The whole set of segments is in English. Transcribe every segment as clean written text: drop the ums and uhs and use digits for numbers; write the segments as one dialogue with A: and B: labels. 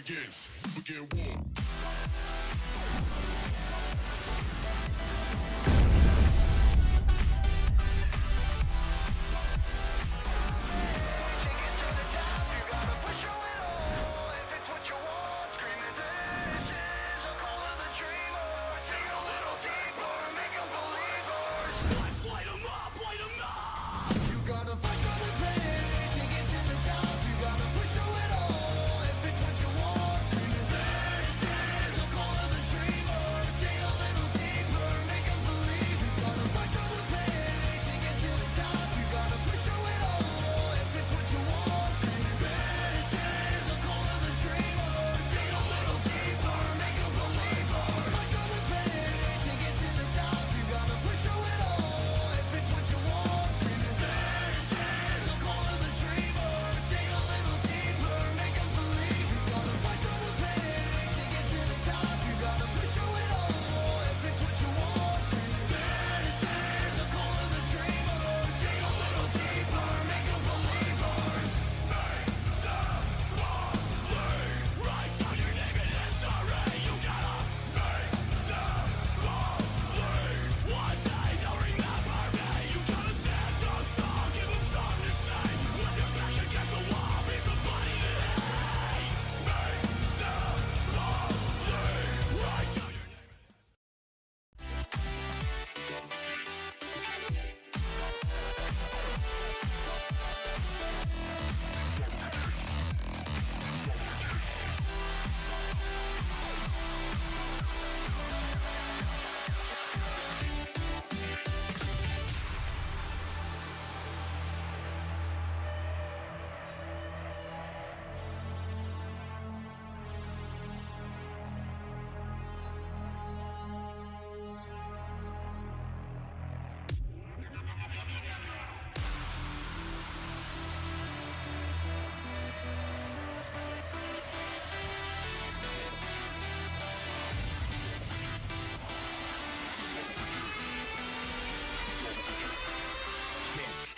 A: begins. Begin war.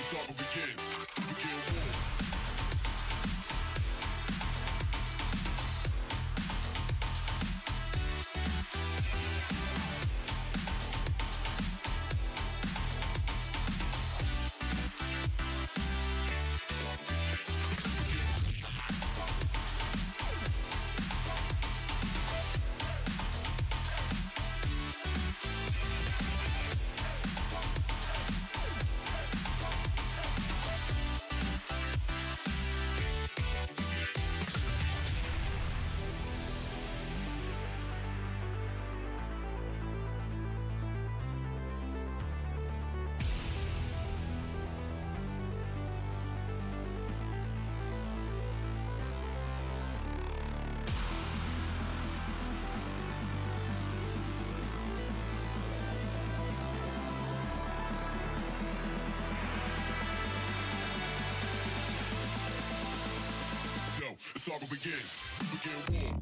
A: Saga begins. Begin war. The saga begins. Begin war.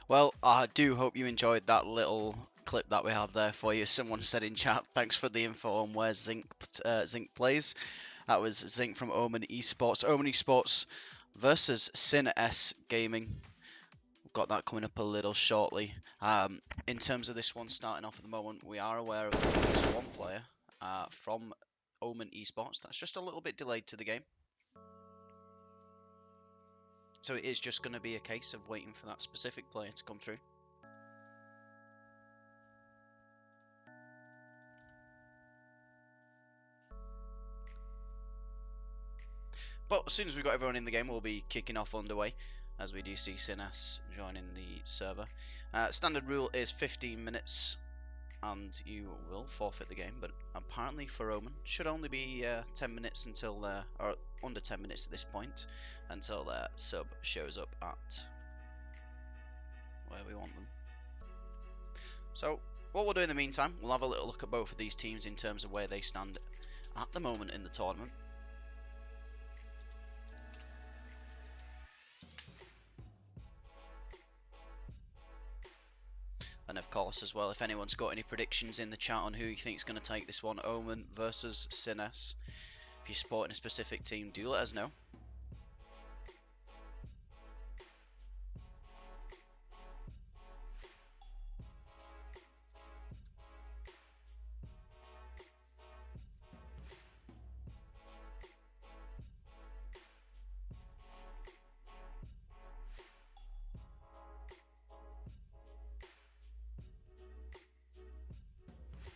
B: Well, I do hope you enjoyed that little clip that we have there for you. Someone said in chat, thanks for the info on where Zinc plays. That was Zinc from Omen Esports. Omen Esports versus CinS Gaming. We've got that coming up a little shortly. In terms of this one starting off at the moment, we are aware of at least one player from Omen Esports. That's just a little bit delayed to the game. So it is just going to be a case of waiting for that specific player to come through. But as soon as we've got everyone in the game, we'll be kicking off underway, as we do see CinS joining the server. Standard rule is 15 minutes and you will forfeit the game. But apparently for Omen, should only be 10 minutes until or under 10 minutes at this point, until their sub shows up at where we want them. So what we'll do in the meantime, we'll have a little look at both of these teams in terms of where they stand at the moment in the tournament. And of course as well, if anyone's got any predictions in the chat on who you think is going to take this one, Omen versus CinS, if you're supporting a specific team, do let us know.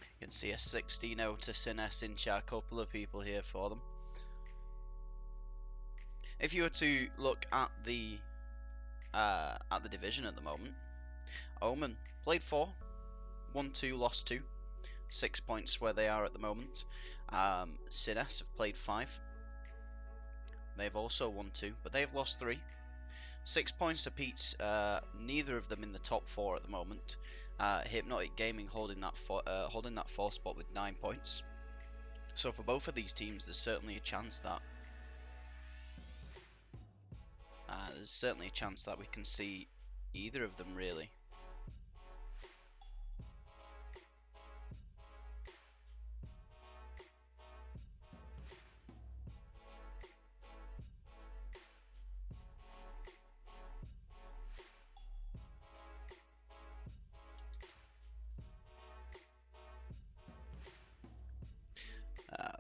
B: You can see a 16-0 to CinS in chat, a couple of people here for them. If you were to look at the division at the moment, Omen played 4, won 2, lost 2, 6 points where they are at the moment. CinS have played 5, they've also won 2, but they've lost 3. 6 points apiece, neither of them in the top 4 at the moment. Hypnotic Gaming holding that 4th spot with 9 points. So for both of these teams, there's certainly a chance that we can see either of them really.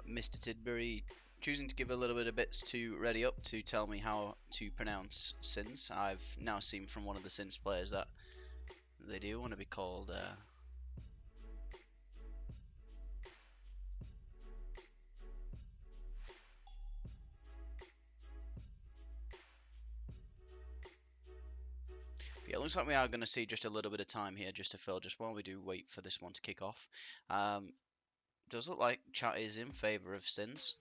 B: Mr. Tidbury choosing to give a little bit of bits to RDYUP to tell me how to pronounce CinS. I've now seen from one of the CinS players that they do want to be called yeah, it looks like we are going to see just a little bit of time here just to fill, just while we do wait for this one to kick off. Does look like chat is in favour of CinS.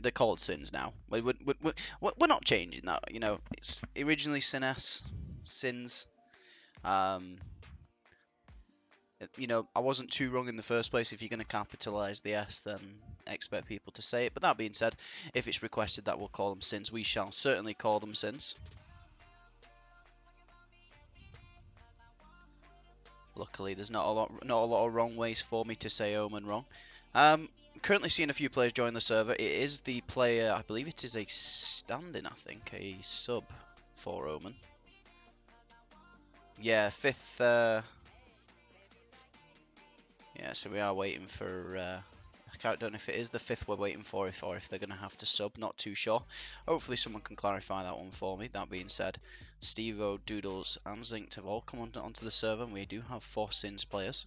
B: They're called CinS now. We're not changing that. You know, it's originally CinS, CinS. You know, I wasn't too wrong in the first place. If you're going to capitalise the S, then expect people to say it. But that being said, if it's requested that we'll call them CinS, we shall certainly call them CinS. Luckily, there's not a lot of wrong ways for me to say Omen wrong. Currently seeing a few players join the server. It is the player, I believe it is a stand-in, I think, a sub for Omen. Yeah, 5th. Yeah, so we are waiting for. I don't know if it is the 5th we're waiting for, or if they're going to have to sub. Not too sure. Hopefully, someone can clarify that one for me. That being said, Stevo, Doodles, and Zinc have all come onto the server, and we do have 4 CinS players.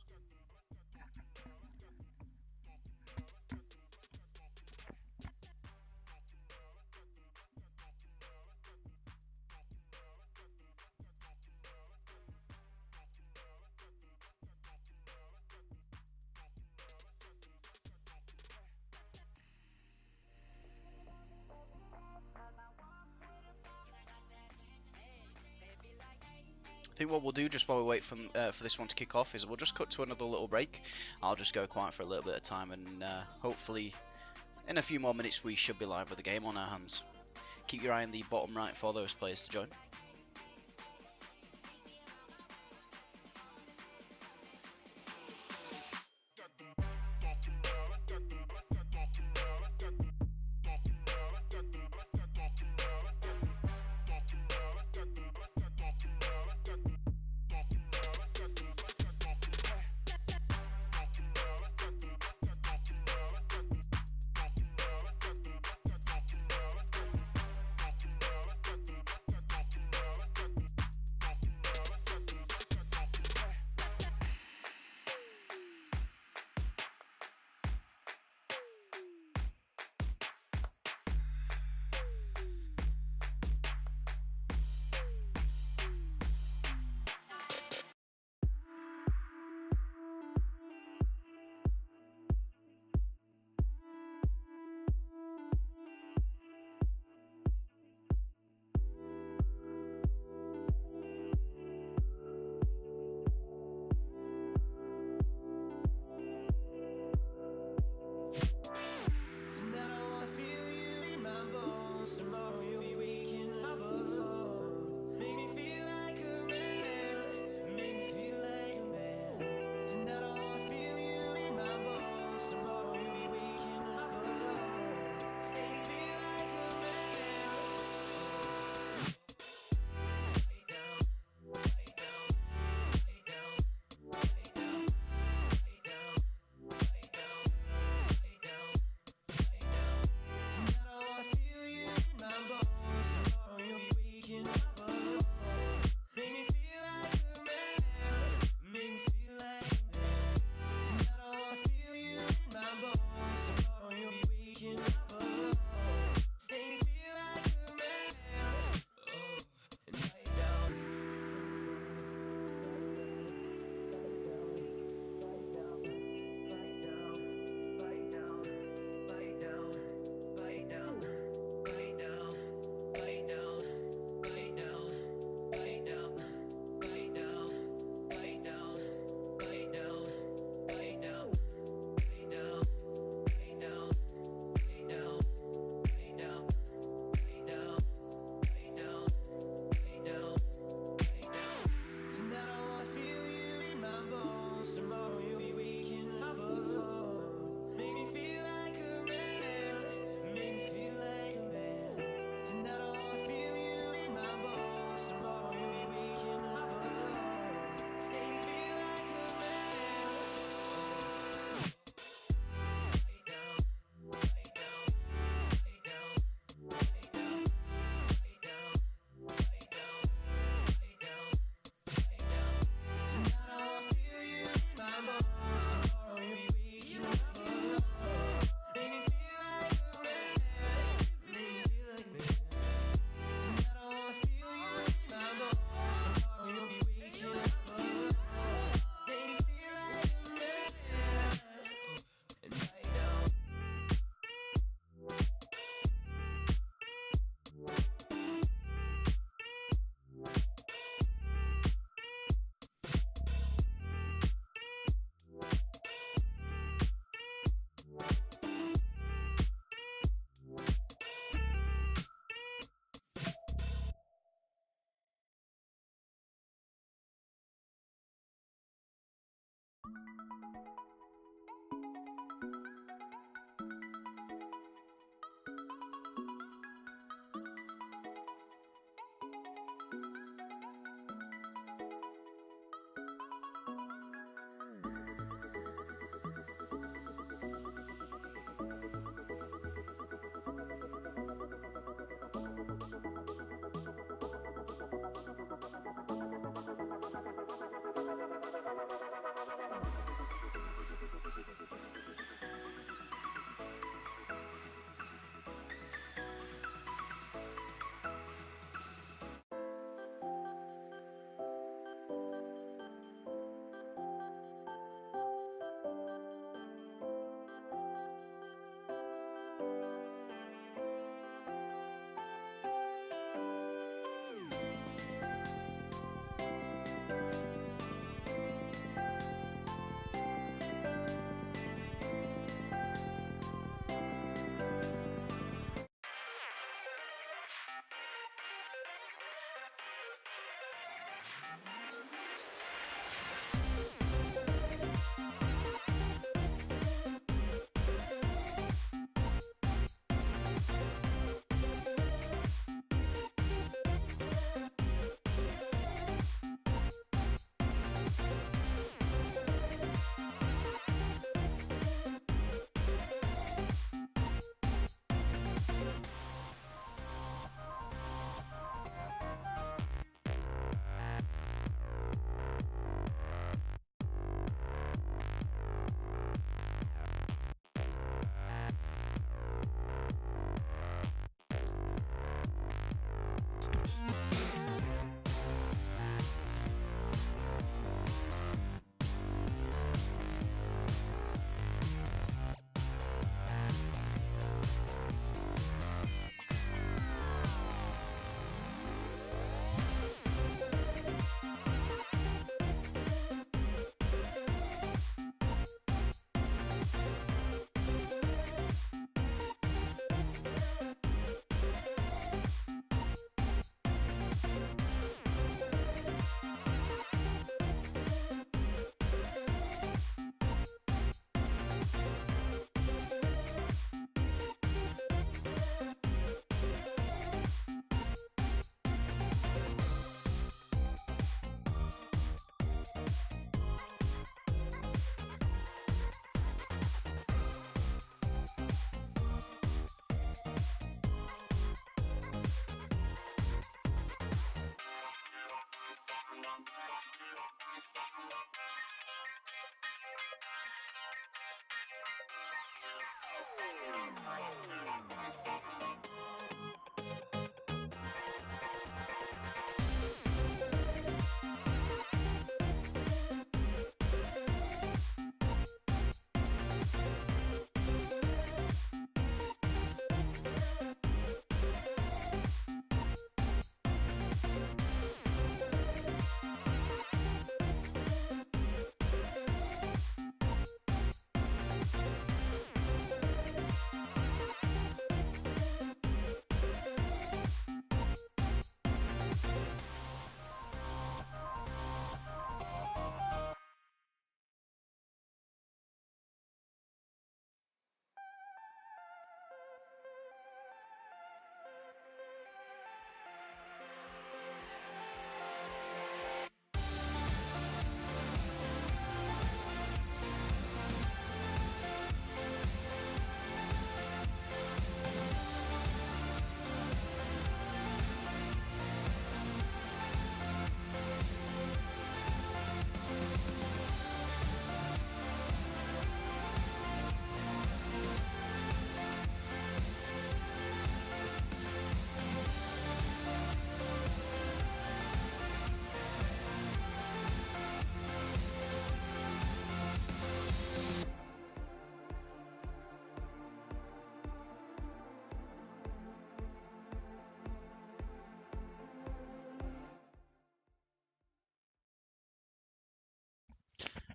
B: I think what we'll do just while we wait for this one to kick off is we'll just cut to another little break. I'll just go quiet for a little bit of time, and hopefully in a few more minutes we should be live with the game on our hands. Keep your eye on the bottom right for those players to join.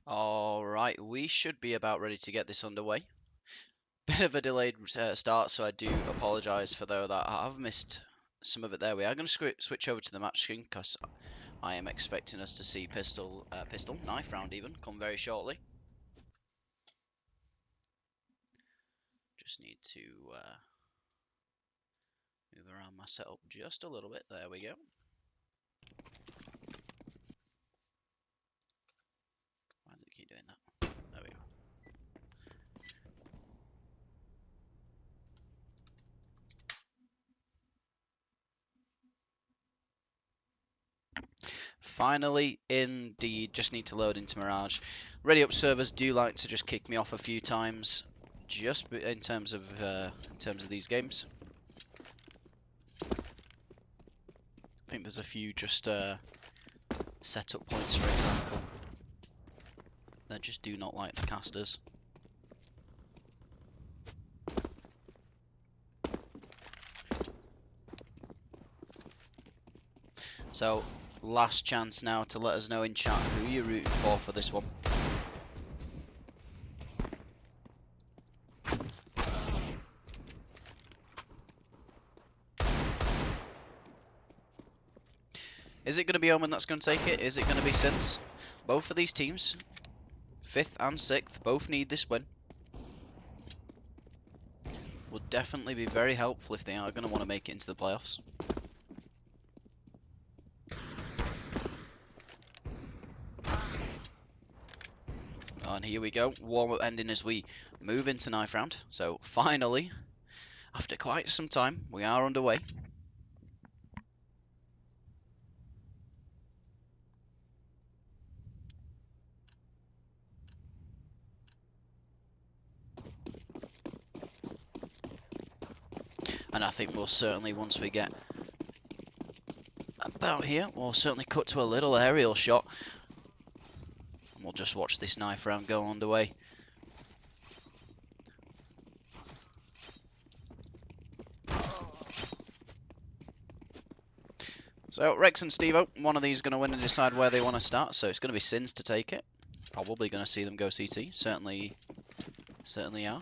B: Alright, we should be about ready to get this underway. Bit of a delayed start, so I do apologise for though that I've missed some of it there. We are going to switch over to the match screen because I am expecting us to see pistol, knife round even, come very shortly. Just need to move around my setup just a little bit. There we go. Why does it keep doing that? There we go. Finally, indeed, just need to load into Mirage. RDYUP servers do like to just kick me off a few times, just in terms of these games. I think there's a few just setup points, for example. They just do not like the casters. So, last chance now to let us know in chat who you're rooting for this one. Is it going to be Omen that's going to take it? Is it going to be CinS? Both of these teams, 5th and 6th, both need this win. Would definitely be very helpful if they are going to want to make it into the playoffs. And here we go, warm-up ending as we move into knife round. So finally, after quite some time, we are underway. And I think we'll certainly, once we get about here, we'll certainly cut to a little aerial shot. And we'll just watch this knife round go underway. So Rex and Stevo, one of these is going to win and decide where they want to start. So it's going to be CinS to take it. Probably going to see them go CT. Certainly are.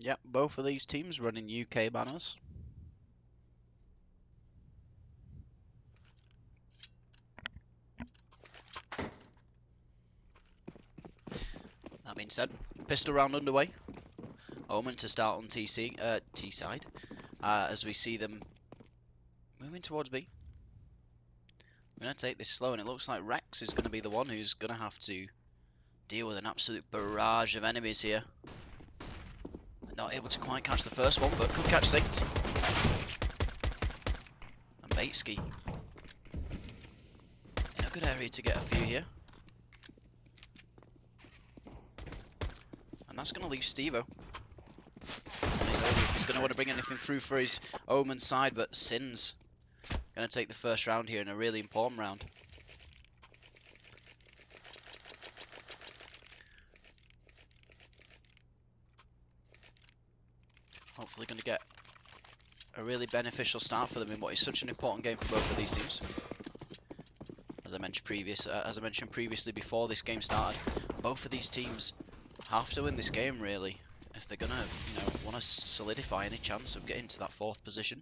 B: Yep, both of these teams running UK banners. That being said, pistol round underway. Omen to start on T side, as we see them moving towards B. I'm going to take this slow, and it looks like Rex is going to be the one who's going to have to deal with an absolute barrage of enemies here. Not able to quite catch the first one, but could catch things. And Baitski in a good area to get a few here. And that's going to leave Stevo. He's going to want to bring anything through for his Omen side, but CinS going to take the first round here in a really important round. Hopefully going to get a really beneficial start for them in what is such an important game for both of these teams. As I mentioned previously before this game started, both of these teams have to win this game really if they're gonna, want to solidify any chance of getting to that 4th position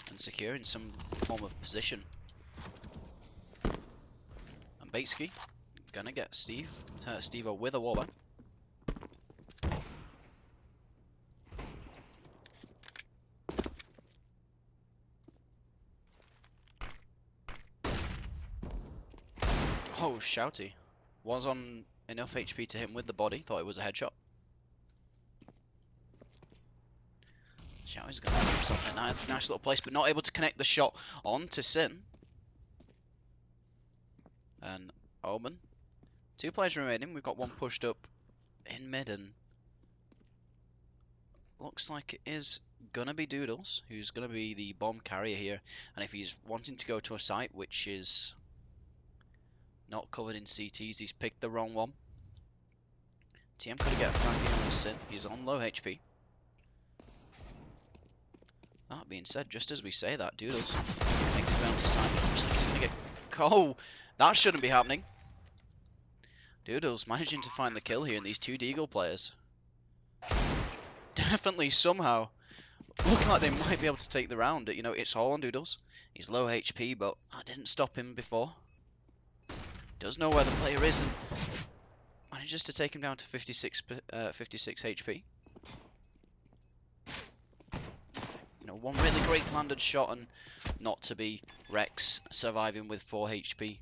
B: and securing some form of position. And Baitski gonna get Stevo with a warband. Oh, Shouty was on enough HP to hit him with the body. Thought it was a headshot. Shouty's going to have himself in a nice little place, but not able to connect the shot onto Sin. And Omen. 2 players remaining. We've got one pushed up in mid, and looks like it is going to be Doodles, who's going to be the bomb carrier here. And if he's wanting to go to a site which is not covered in CTs, he's picked the wrong one. TM could get a frag here on Sin. He's on low HP. That being said, just as we say that, Doodles making the bounty side. Looks like he's going to get... Oh, that shouldn't be happening. Doodles managing to find the kill here in these 2 Deagle players. Definitely somehow looking like they might be able to take the round. It's all on Doodles. He's low HP, but that didn't stop him before. Does know where the player is and manages to take him down to 56 HP. One really great landed shot, and not to be Rex surviving with 4 HP.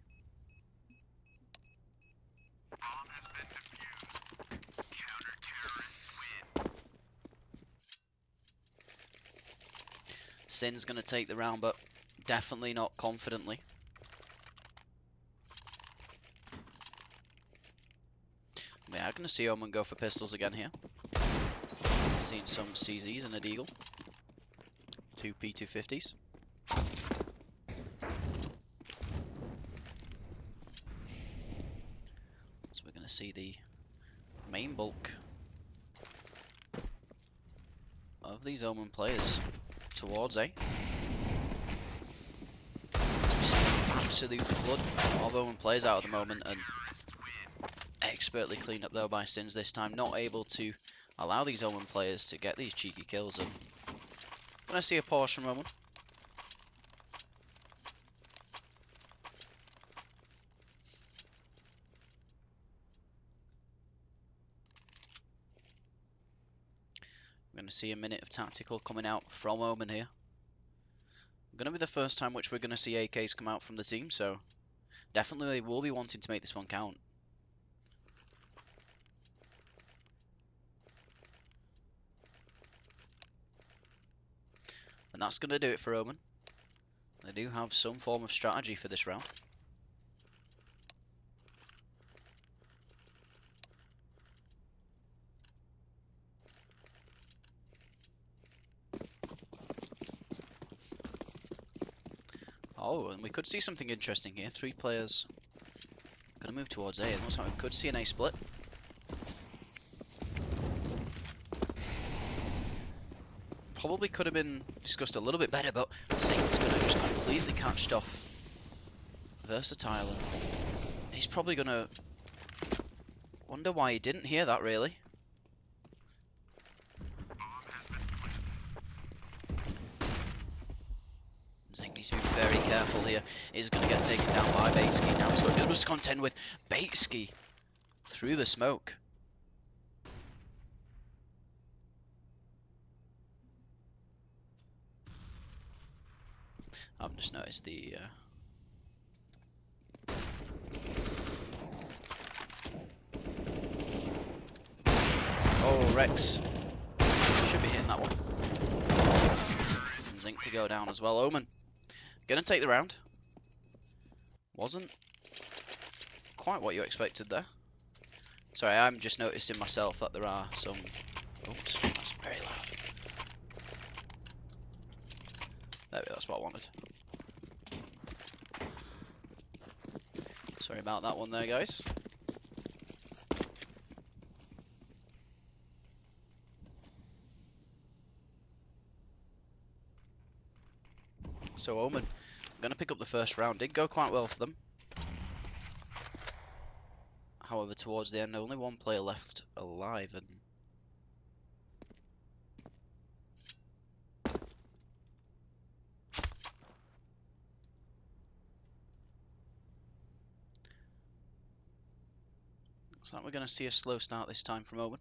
B: CinS going to take the round, but definitely not confidently. We are going to see Omen go for pistols again here. Seen some CZs and a Deagle. 2 P250s. So we're going to see the main bulk of these Omen players towards A. absolute flood of Omen players out at the moment, and expertly cleaned up though by CinS this time, not able to allow these Omen players to get these cheeky kills. And when I see a pause from Omen, we're going to see a minute of tactical coming out from Omen here. Going to be the first time which we're going to see AKs come out from the team, so definitely will be wanting to make this one count. And that's going to do it for Omen. They do have some form of strategy for this round. Oh, and we could see something interesting here. 3 players going to move towards A. It looks like we could see an A split. Probably could have been discussed a little bit better, but Zinc's going to just completely catch off Versatile. And he's probably going to wonder why he didn't hear that, really. Zinc needs to be very careful here. He's going to get taken down by Baitski. Now he's got Noodles to contend with. Baitski through the smoke. I've just noticed the... Oh, Rex. Should be hitting that one. And Zinc to go down as well. Omen gonna take the round. Wasn't quite what you expected there. Sorry, I'm just noticing myself that there are some... Oops, that's very loud. There we go, that's what I wanted. Sorry about that one there, guys. So Omen, going to pick up the first round. Did go quite well for them. However, towards the end, only one player left alive, and looks like we're going to see a slow start this time from Omen.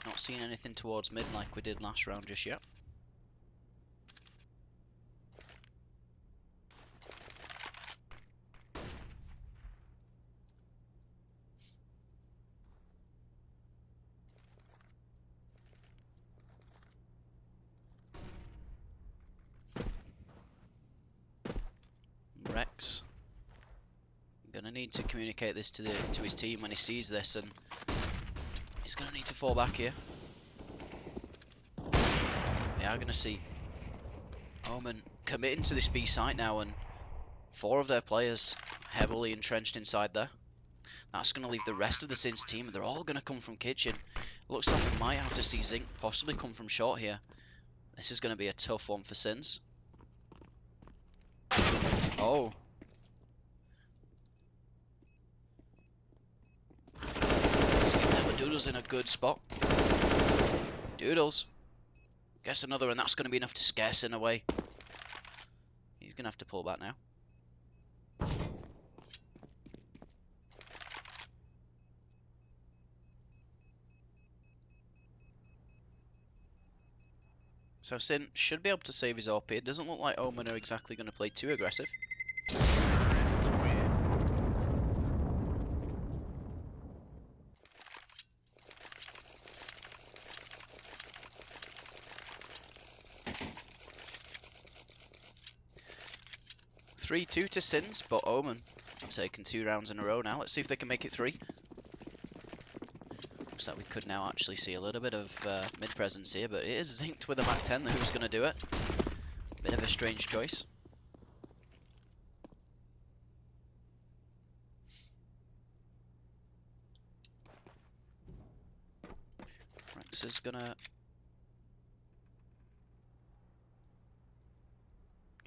B: Not seeing anything towards mid like we did last round just yet. Rex gonna need to communicate this to his team when he sees this, and he's gonna need to fall back here. We are gonna see Omen committing to this B site now, and 4 of their players heavily entrenched inside there. That's gonna leave the rest of the CinS team, and they're all gonna come from kitchen. Looks like we might have to see Zinc possibly come from short here. This is gonna be a tough one for CinS. Oh. Doodles in a good spot. Doodles gets another, and that's going to be enough to scare CinS away. He's going to have to pull back now. So CinS should be able to save his OP. It doesn't look like Omen are exactly going to play too aggressive. 3-2 to CinS, but Omen have taken 2 rounds in a row now. Let's see if they can make it 3. Looks like we could now actually see a little bit of mid presence here, but it is Zinced with a Mac 10 who's going to do it. Bit of a strange choice. Rex is going to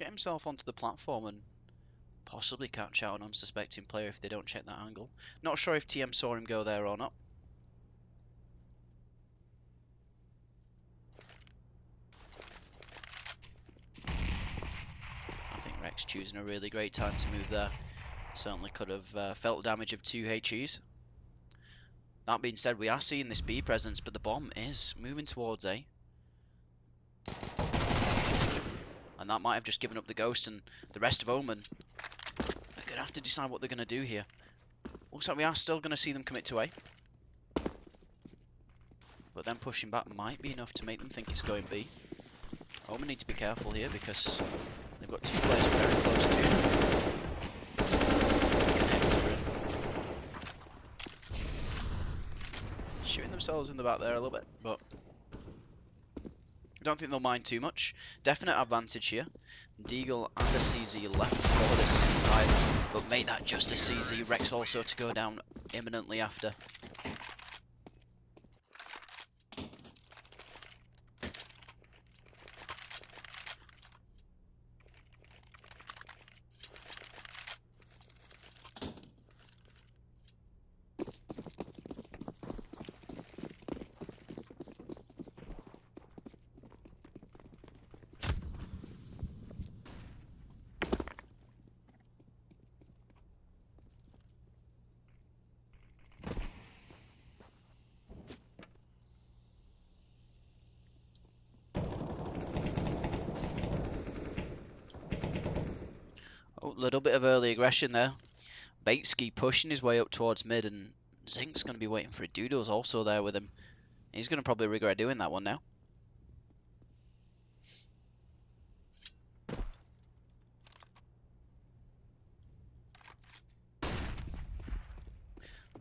B: get himself onto the platform and possibly catch out an unsuspecting player if they don't check that angle. Not sure if TM saw him go there or not. I think Rex choosing a really great time to move there. Certainly could have felt the damage of 2 HEs. That being said, we are seeing this B presence, but the bomb is moving towards A. And that might have just given up the ghost, and the rest of Omen are going to have to decide what they're going to do here. Looks like we are still going to see them commit to A. But then pushing back might be enough to make them think it's going B. Omen need to be careful here because they've got 2 players very close to him. Shooting themselves in the back there a little bit, but I don't think they'll mind too much. Definite advantage here. Deagle and a CZ left for this inside, but make that just a CZ. Rex also to go down imminently after. Oh, little bit of early aggression there. Baitski pushing his way up towards mid, and Zink's going to be waiting for a Doodles also there with him. He's going to probably regret doing that one now.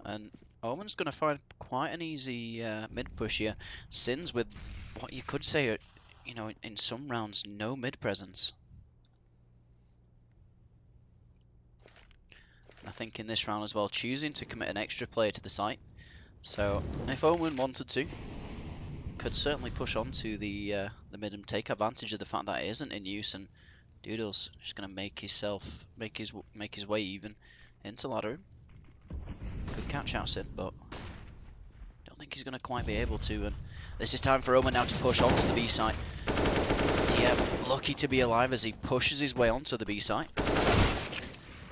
B: And Omen's going to find quite an easy mid push here. CinS with what you could say, you know, in some rounds, no mid presence. I think in this round as well, choosing to commit an extra player to the site. So if Omen wanted to, could certainly push on to the mid and take advantage of the fact that it isn't in use, and Doodles just going to make his way even into ladder room. Could catch out Sin, but don't think he's going to quite be able to. And this is time for Omen now to push onto the B site. TM lucky to be alive as he pushes his way onto the B site.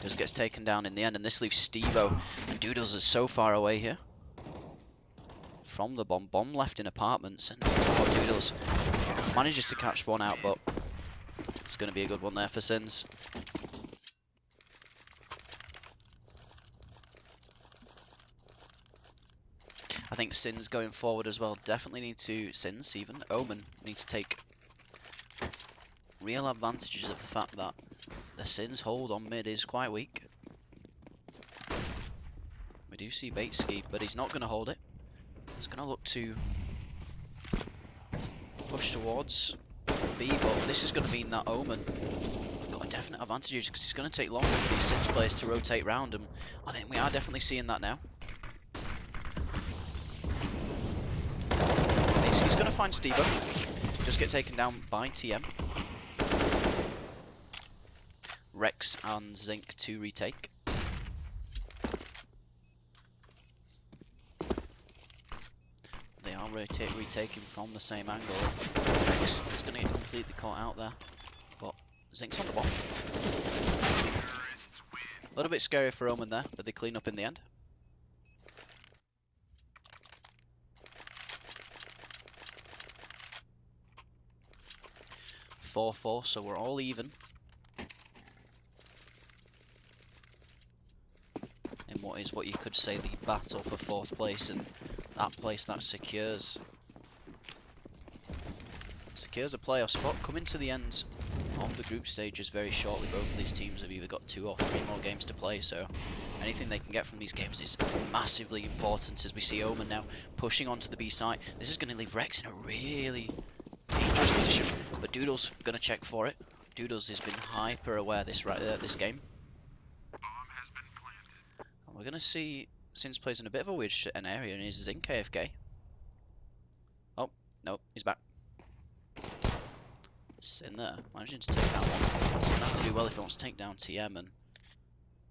B: Just gets taken down in the end, and this leaves Stevo, and Doodles is so far away here from the bomb. Bomb left in apartments, and Doodles manages to catch one out, but it's going to be a good one there for CinS. I think CinS going forward as well definitely need to, CinS even, Omen need to take real advantages of the fact that the CinS hold on mid is quite weak. We do see Baitski, but he's not going to hold it. He's going to look to push towards B, but this is going to mean that Omen have got a definite advantage because it's going to take longer for these CinS players to rotate round, and I think we are definitely seeing that now. He's going to find Stevo, just get taken down by TM. Rex and Zink to retake. They are retaking from the same angle. Rex is going to get completely caught out there, but Zink's on the bomb. A little bit scary for Omen there, but they clean up in the end. 4-4, so we're all even. In what you could say the battle for 4th place, and that place that secures a playoff spot. Coming to the end of the group stages very shortly. Both of these teams have either got 2 or 3 more games to play, so anything they can get from these games is massively important. As we see Omen now pushing onto the B site, this is going to leave Rex in a really dangerous position, but Doodles going to check for it. Doodles has been hyper aware this game. And we're going to see CinS plays in a bit of a weird area, and he's Zink AFK. Oh, no, he's back. Sin there, managing to take out one. He's gonna have to do well if he wants to take down TM, and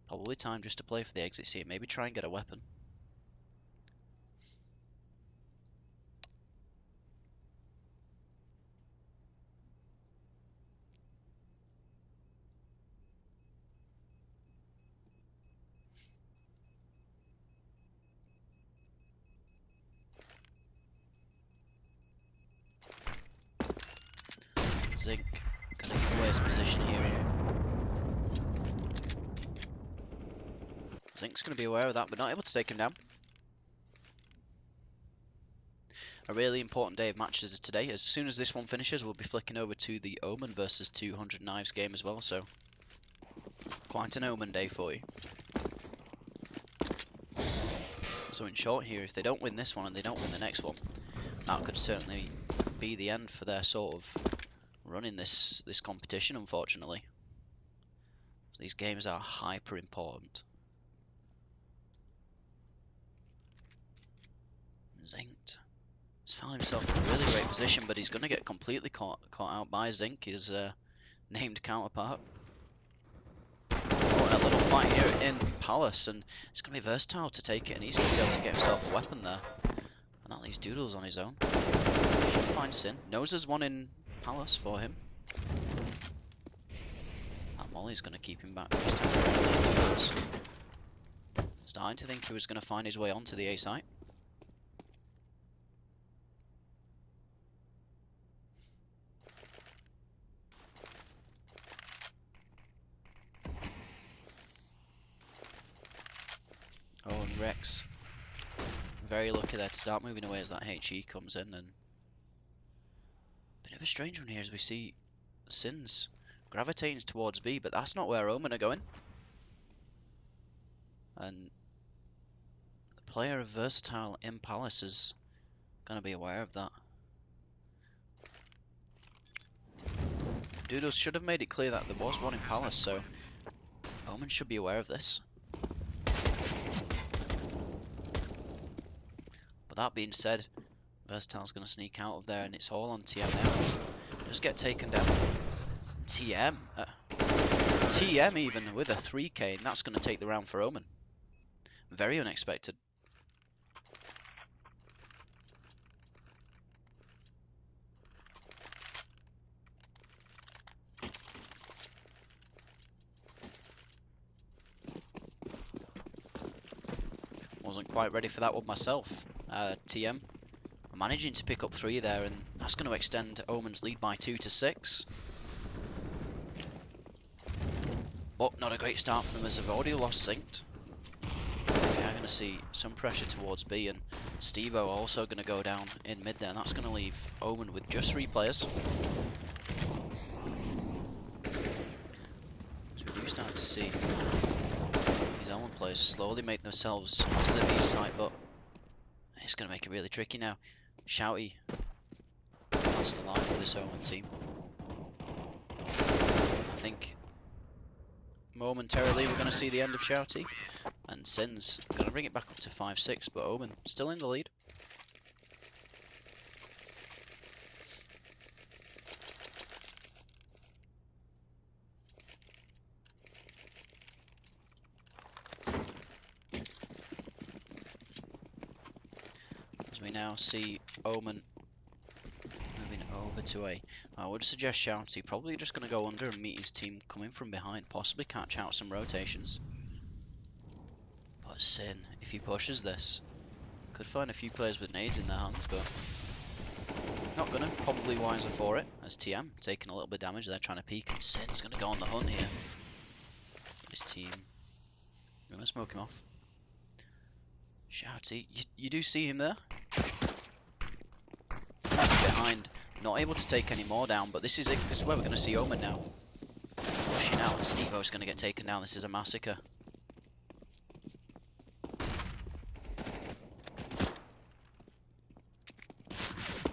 B: probably time just to play for the exit seat. Maybe try and get a weapon. Zinc gonna give away his position here. Zinc's gonna be aware of that, but not able to take him down. A really important day of matches today. As soon as this one finishes, we'll be flicking over to the Omen versus 200 Knives game as well, so quite an Omen day for you. So in short here, if they don't win this one and they don't win the next one, that could certainly be the end for their sort of running this competition, unfortunately. So these games are hyper important. Zinked. He's found himself in a really great position, but he's going to get completely caught out by Zink, his named counterpart. Oh, and a little fight here in Palace, and it's going to be versatile to take it, and he's going to be able to get himself a weapon there. And that leaves Doodles on his own. Should find Sin. Knows there's one in Palace for him. That Molly's going to keep him back just temporarily. Starting to think he was going to find his way onto the A site. Oh, and Rex, very lucky there to start moving away as that HE comes in, and bit of a strange one here as we see CinS gravitating towards B, but that's not where Omen are going. And the player of Versatile in Palace is going to be aware of that. Doodles should have made it clear that there was one in Palace, so Omen should be aware of this. That being said, Versatile's going to sneak out of there, and it's all on TM now. Just get taken down. TM even with a 3k, and that's going to take the round for Omen. Very unexpected. Wasn't quite ready for that one myself. TM managing to pick up 3 there, and that's going to extend Omen's lead by 2 to 6. But not a great start for them as they've already lost Zinked. We are going to see some pressure towards B, and Stevo also going to go down in mid there, and that's going to leave Omen with just 3 players. So we do start to see these Omen players slowly make themselves to the B side, but it's going to make it really tricky now. Shouty, last alive for this Omen team. I think momentarily we're going to see the end of Shouty, and CinS going to bring it back up to 5-6, but Omen still in the lead. As we now see Omen moving over to A. I would suggest Shouty probably just going to go under and meet his team coming from behind, possibly catch out some rotations. But Sin, if he pushes this, could find a few players with nades in their hands, but not gonna. Probably wiser for it, as TM taking a little bit of damage. They're trying to peek, and Sin's going to go on the hunt here. His team going to smoke him off. Shouty, you do see him there? Behind, not able to take any more down, but this is it. This is where we're going to see Omen now. Pushing out, and Stevo's going to get taken down. This is a massacre.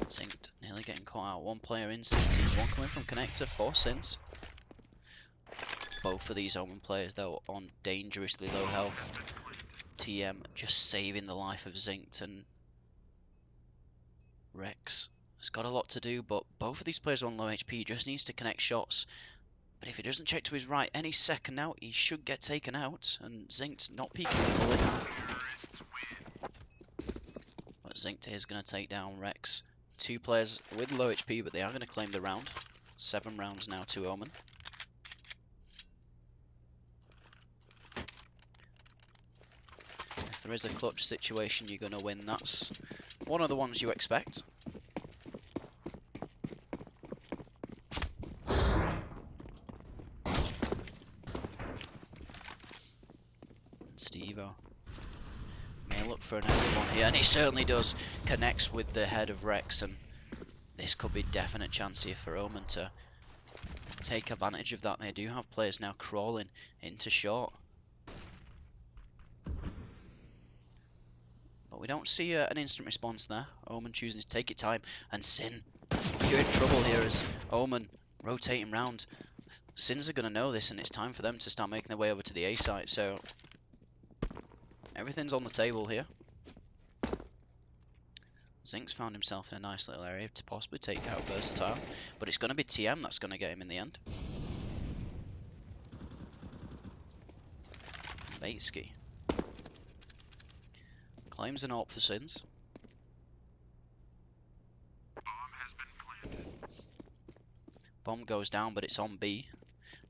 B: Zinked, nearly getting caught out. One player in CT, one coming from Connector for CinS. Both of these Omen players, though, on dangerously low health. TM just saving the life of Zinked, and Rex has got a lot to do, but both of these players are on low HP. He just needs to connect shots. But if he doesn't check to his right any second now, he should get taken out. And Zink's not peeking fully. But Zink is going to take down Rex. 2 players with low HP, but they are going to claim the round. 7 rounds now to Omen. If there is a clutch situation, you're going to win. That's one of the ones you expect. Stevo may look for another one here, and he certainly does. Connects with the head of Rex, and this could be a definite chance here for Omen to take advantage of that. They do have players now crawling into short. But we don't see an instant response there. Omen choosing to take it time, and Sin, you're in trouble here as Omen rotating round. CinS are going to know this, and it's time for them to start making their way over to the A site, so everything's on the table here. Zink's found himself in a nice little area to possibly take out Versatile, but it's going to be TM that's going to get him in the end. Baitski claims an AWP for CinS. Bomb goes down, but it's on B.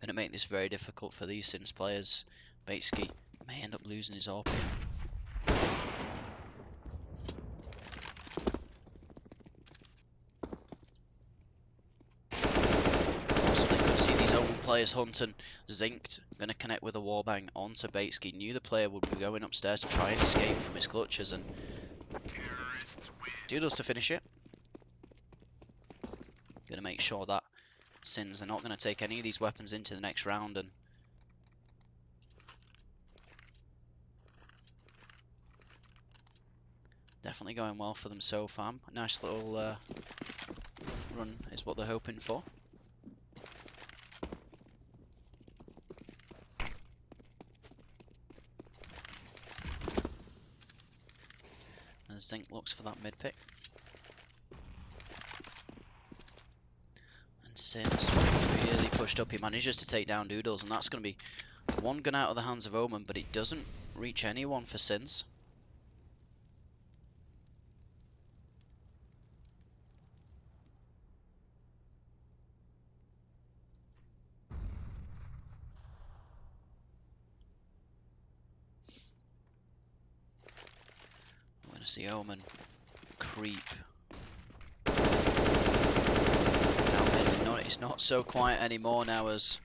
B: Going to make this very difficult for these CinS players. Baitski may end up losing his AWP. Players hunting. Zinked going to connect with a wallbang onto Baitski. Knew the player would be going upstairs to try and escape from his clutches, and Doodles to finish it. Going to make sure that CinS are not going to take any of these weapons into the next round, and definitely going well for them so far. Nice little run is what they're hoping for. As Zink looks for that mid pick. And CinS really pushed up. He manages to take down Doodles, and that's going to be one gun out of the hands of Omen, but it doesn't reach anyone for CinS. See Omen creep down mid. No, it's not so quiet anymore now as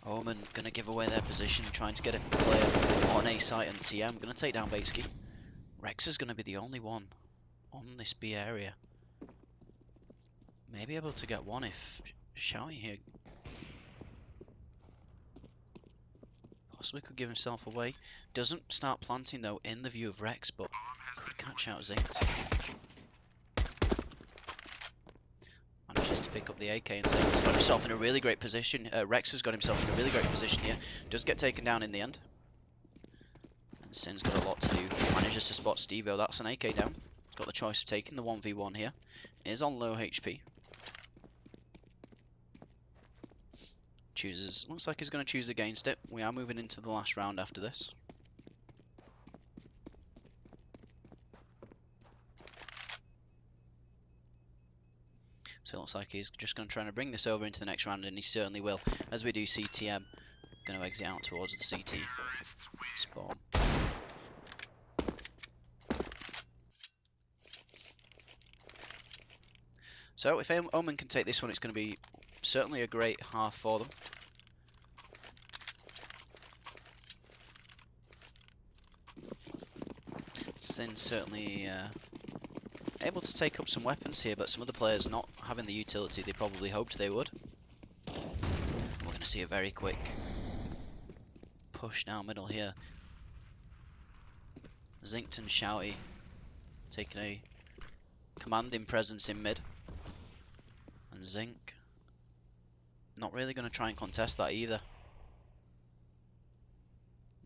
B: Omen gonna give away their position, trying to get a player on A site, and TM gonna take down Baitski. Rex is gonna be the only one on this B area. May be able to get one if Shouty here possibly could give himself away. Doesn't start planting though in the view of Rex, but could catch out Zink. Manages to pick up the AK, and Zink's got himself in a really great position. Rex has got himself in a really great position here. Does get taken down in the end. And CinS got a lot to do. Manages to spot Stevo. That's an AK down. He's got the choice of taking the 1v1 here. Is on low HP. Chooses, looks like he's going to choose against it. We are moving into the last round after this. So it looks like he's just going to try to bring this over into the next round, and he certainly will, as we do see TM going to exit out towards the CT spawn. So if Omen can take this one, it's going to be certainly a great half for them. CinS certainly able to take up some weapons here, but some of the players not having the utility they probably hoped they would. We're going to see a very quick push down middle here. Zinked and Shouty taking a commanding presence in mid. And Zink not really going to try and contest that either.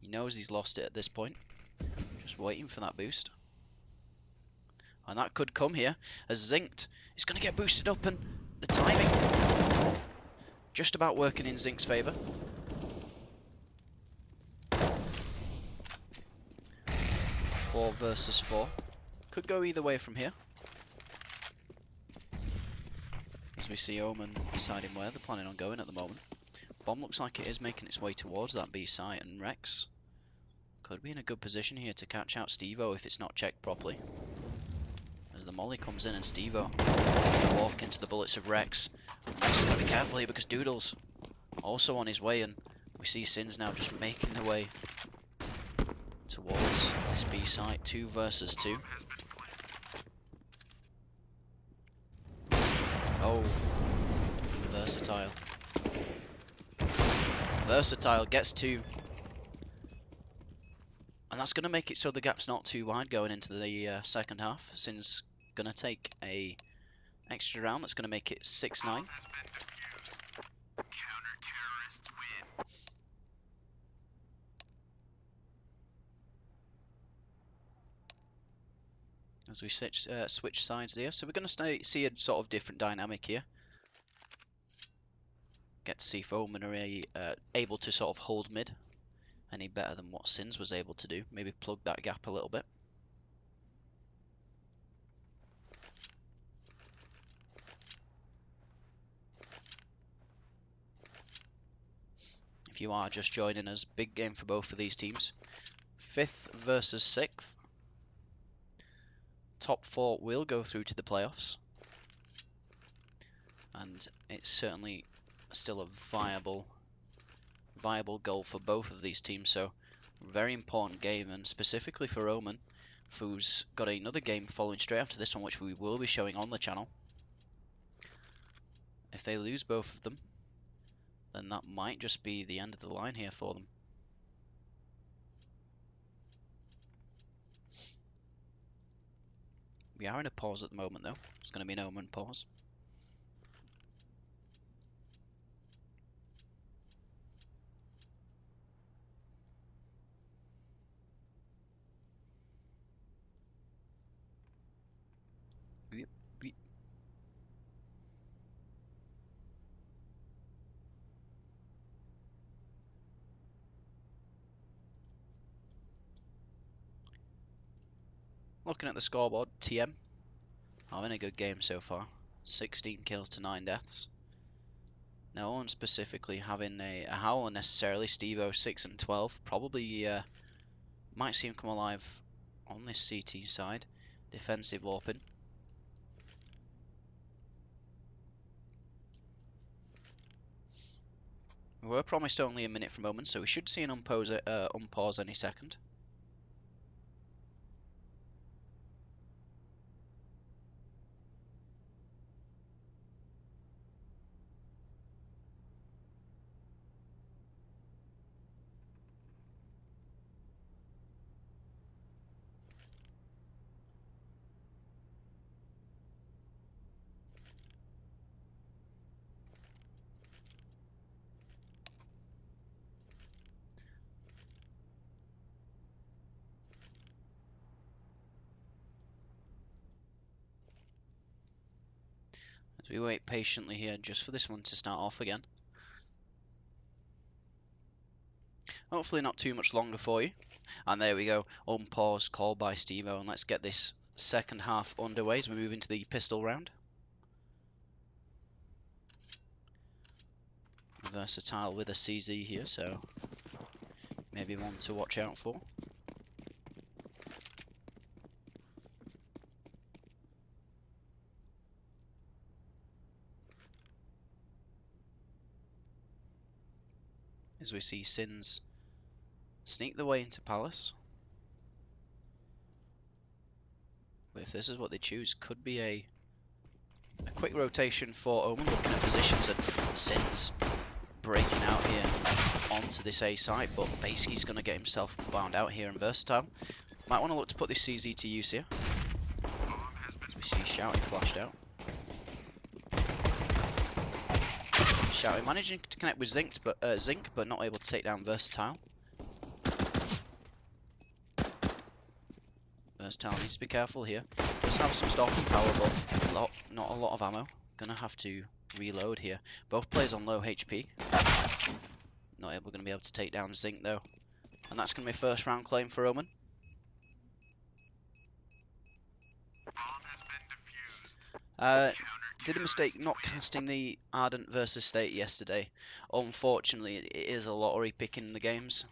B: He knows he's lost it at this point. Just waiting for that boost. And that could come here as Zinked is going to get boosted up, and the timing just about working in Zink's favour. 4 versus 4. Could go either way from here. As we see Omen deciding where they're planning on going at the moment. Bomb looks like it is making its way towards that B site, and Rex could be in a good position here to catch out Stevo if it's not checked properly. As the molly comes in and Stevo walk into the bullets of Rex. Rex is going to be careful here because Doodle's also on his way, and we see CinS now just making their way towards this B site. 2 versus 2. Oh, Versatile. Versatile gets 2. And that's going to make it so the gap's not too wide going into the second half. CinS going to take a extra round that's going to make it 6-9. As we switch sides there, so we're going to see a sort of different dynamic here. Get to see if Omen are able to sort of hold mid any better than what CinS was able to do. Maybe plug that gap a little bit. If you are just joining us, big game for both of these teams. 5th versus 6th. Top 4 will go through to the playoffs. And it's certainly still a viable goal for both of these teams. So, very important game, and specifically for Omen, who's got another game following straight after this one, which we will be showing on the channel. If they lose both of them, then that might just be the end of the line here for them. We are in a pause at the moment though. It's going to be an Omen pause. Looking at the scoreboard, TM having a good game so far. 16 kills to 9 deaths. No one specifically having a howl necessarily. Stevo 6 and 12. Probably might see him come alive on this CT side. Defensive open. We were promised only a minute from Omen, so we should see an unpause any second. As we wait patiently here just for this one to start off again. Hopefully not too much longer for you. And there we go, unpause called by Stevo, and let's get this second half underway as we move into the pistol round. Versatile with a CZ here, so maybe one to watch out for. As we see CinS sneak the way into Palace. But if this is what they choose, could be a quick rotation for Omen, looking at positions, and CinS breaking out here onto this A site, but Basky's going to get himself found out here, and Versatile might want to look to put this CZ to use here. As we see Shouty flashed out. Shouty managing to connect with Zinc, but not able to take down Versatile. Versatile needs to be careful here. Does have some stopping power, but not a lot of ammo. Gonna have to reload here. Both players on low HP. Not able, gonna be able to take down Zinc though. And that's gonna be a first round claim for Omen. Did a mistake not casting the Ardent versus State yesterday. Unfortunately, it is a lottery picking the games.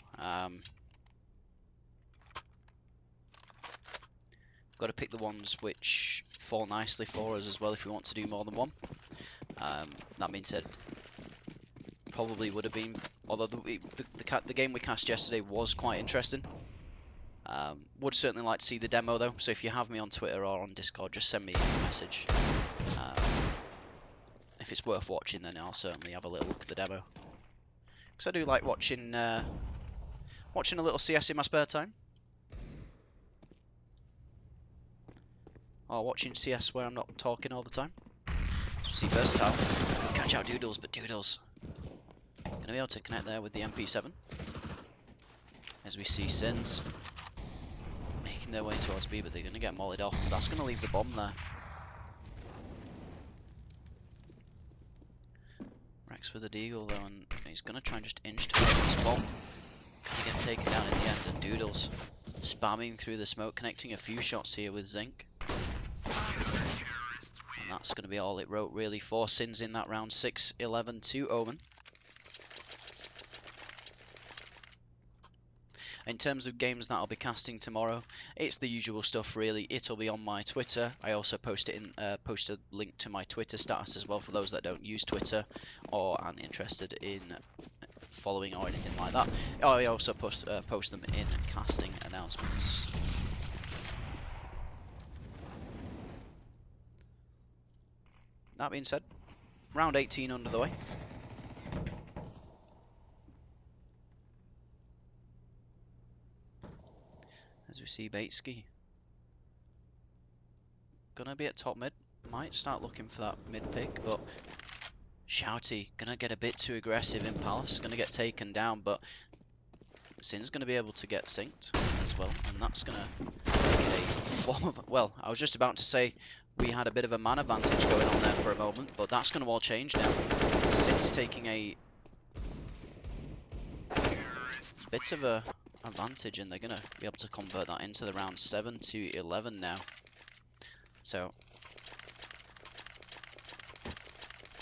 B: Got to pick the ones which fall nicely for us as well if we want to do more than one. That being said, probably would have been, although the game we cast yesterday was quite interesting. Would certainly like to see the demo though, so if you have me on Twitter or on Discord, just send me a message. If it's worth watching, then I'll certainly have a little look at the demo. Because I do like watching watching a little CS in my spare time. Or watching CS where I'm not talking all the time. See Versatile. Catch out Doodles, but Doodles gonna be able to connect there with the MP7. As we see CinS making their way towards B, but they're gonna get mollied off, and that's gonna leave the bomb there. Rex with the deagle though, and he's gonna try and just inch towards this bomb. Gonna get taken down in the end, and Doodles spamming through the smoke, connecting a few shots here with Zinc. And that's going to be all it wrote really for CinS in that round. 6-11 to Omen. In terms of games that I'll be casting tomorrow, it's the usual stuff really. It'll be on my Twitter. I also post a link to my Twitter status as well for those that don't use Twitter or aren't interested in following or anything like that. I also post them in casting announcements. That being said, round 18 under the way. As we see Baitski. Gonna be at top mid. Might start looking for that mid pick, but Shouty gonna get a bit too aggressive in Palace. Gonna get taken down, but CinS gonna be able to get synced as well, and that's gonna get a form of, well, I was just about to say we had a bit of a man advantage going on there for a moment, but that's going to all change now. CinS taking a bit of a advantage, and they're going to be able to convert that into the round 7-11 now. So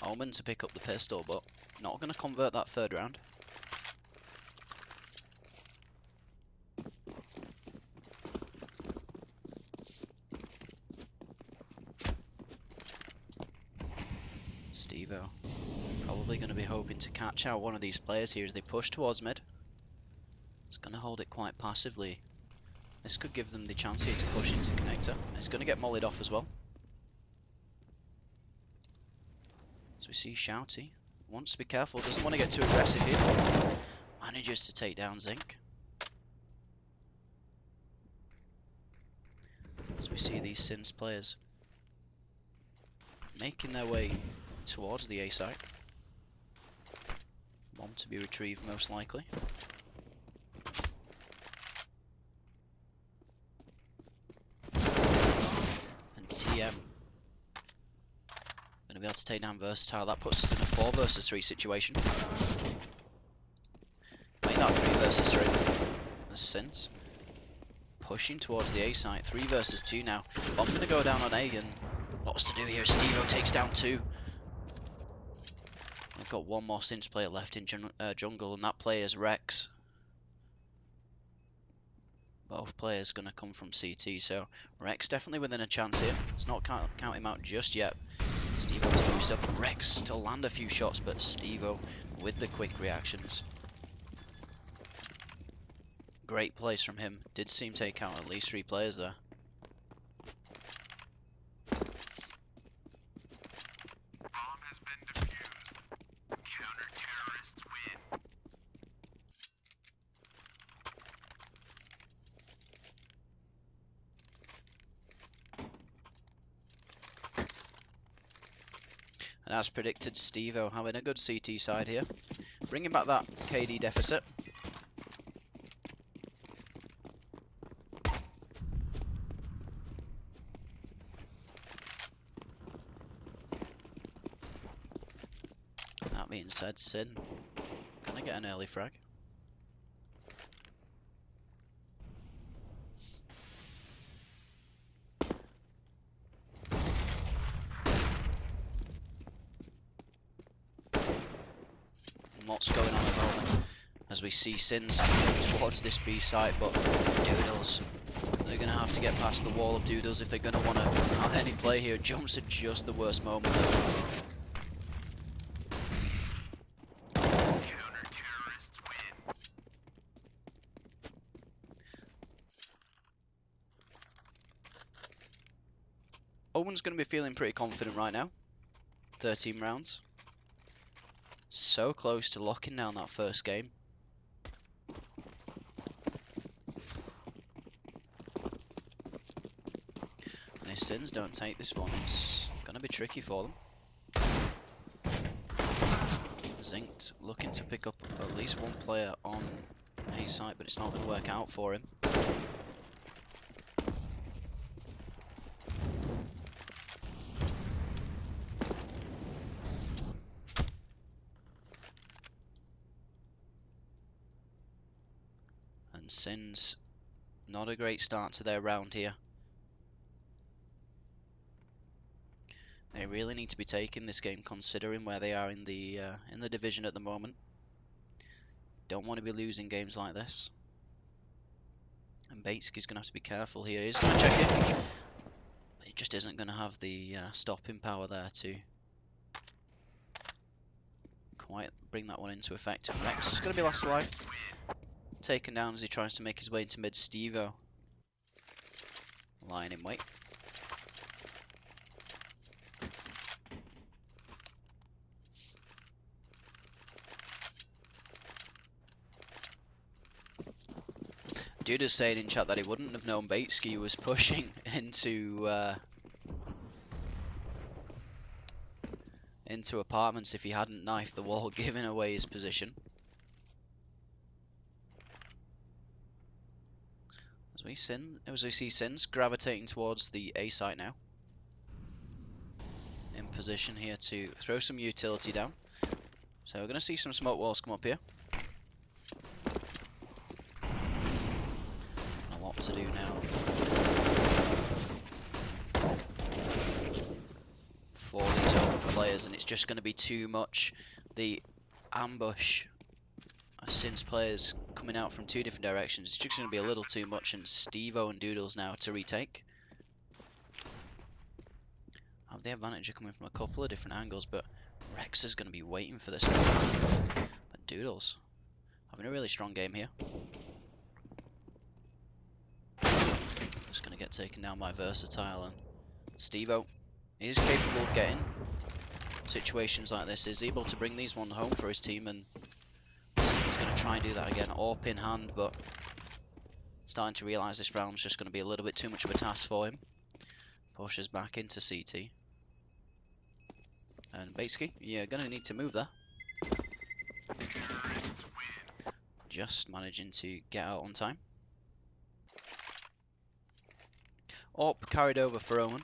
B: Omen to pick up the pistol, but not going to convert that third round. Stevo probably going to be hoping to catch out one of these players here as they push towards mid. He's going to hold it quite passively. This could give them the chance here to push into connector. He's going to get mollied off as well. As we see Shouty wants to be careful, doesn't want to get too aggressive here. Manages to take down Zinc. As we see these CinS players making their way towards the A site. One to be retrieved most likely. And TM going to be able to take down Versatile. That puts us in a 4 versus 3 situation. Make that 3 versus 3. As CinS pushing towards the A site. 3 versus 2 now. Bomb's going to go down on A, and lots to do here. Stevo takes down 2. We've got one more CinS player left in jungle, and that player is Rex. Both players going to come from CT, so Rex definitely within a chance here. Let's not count him out just yet. Stevo's boost up. Rex to land a few shots, but Stevo with the quick reactions. Great plays from him. Did seem to take out at least 3 players there. And as predicted, Stevo having a good CT side here. Bringing back that KD deficit. being said, Sin gonna get an early frag. Lots going on at the moment as we see CinS moving towards this B site, but Doodles, they're going to have to get past the wall of Doodles if they're going to want to have any play here. Jumps at just the worst moment. Omen's going to be feeling pretty confident right now. 13 rounds. So close to locking down that first game. And if CinS don't take this one, it's going to be tricky for them. Zinked looking to pick up at least one player on A site, but it's not going to work out for him. And CinS, not a great start to their round here. They really need to be taking this game, considering where they are in the division at the moment. Don't want to be losing games like this. And Batesky's going to have to be careful here. He's going to check it. He just isn't going to have the stopping power there to quite bring that one into effect. And Rex is going to be last alive. Taken down as he tries to make his way into mid. Stevo lying in wait. Dude is saying in chat that he wouldn't have known Batesky was pushing into apartments if he hadn't knifed the wall, giving away his position. As we see CinS gravitating towards the A site now. In position here to throw some utility down. So we're going to see some smoke walls come up here. A lot to do now. For these Omen players, and it's just going to be too much. The ambush of CinS players coming out from two different directions. It's just going to be a little too much, and Stevo and Doodles now to retake. Have the advantage of coming from a couple of different angles, but Rex is going to be waiting for this one. But Doodles having a really strong game here. Just going to get taken down by Versatile, and Stevo is capable of getting situations like this. Is able to bring these one home for his team, and he's going to try and do that again. AWP in hand, but starting to realise this round's just going to be a little bit too much of a task for him. Pushes back into CT. And basically, you're going to need to move there. Just managing to get out on time. AWP carried over for Omen.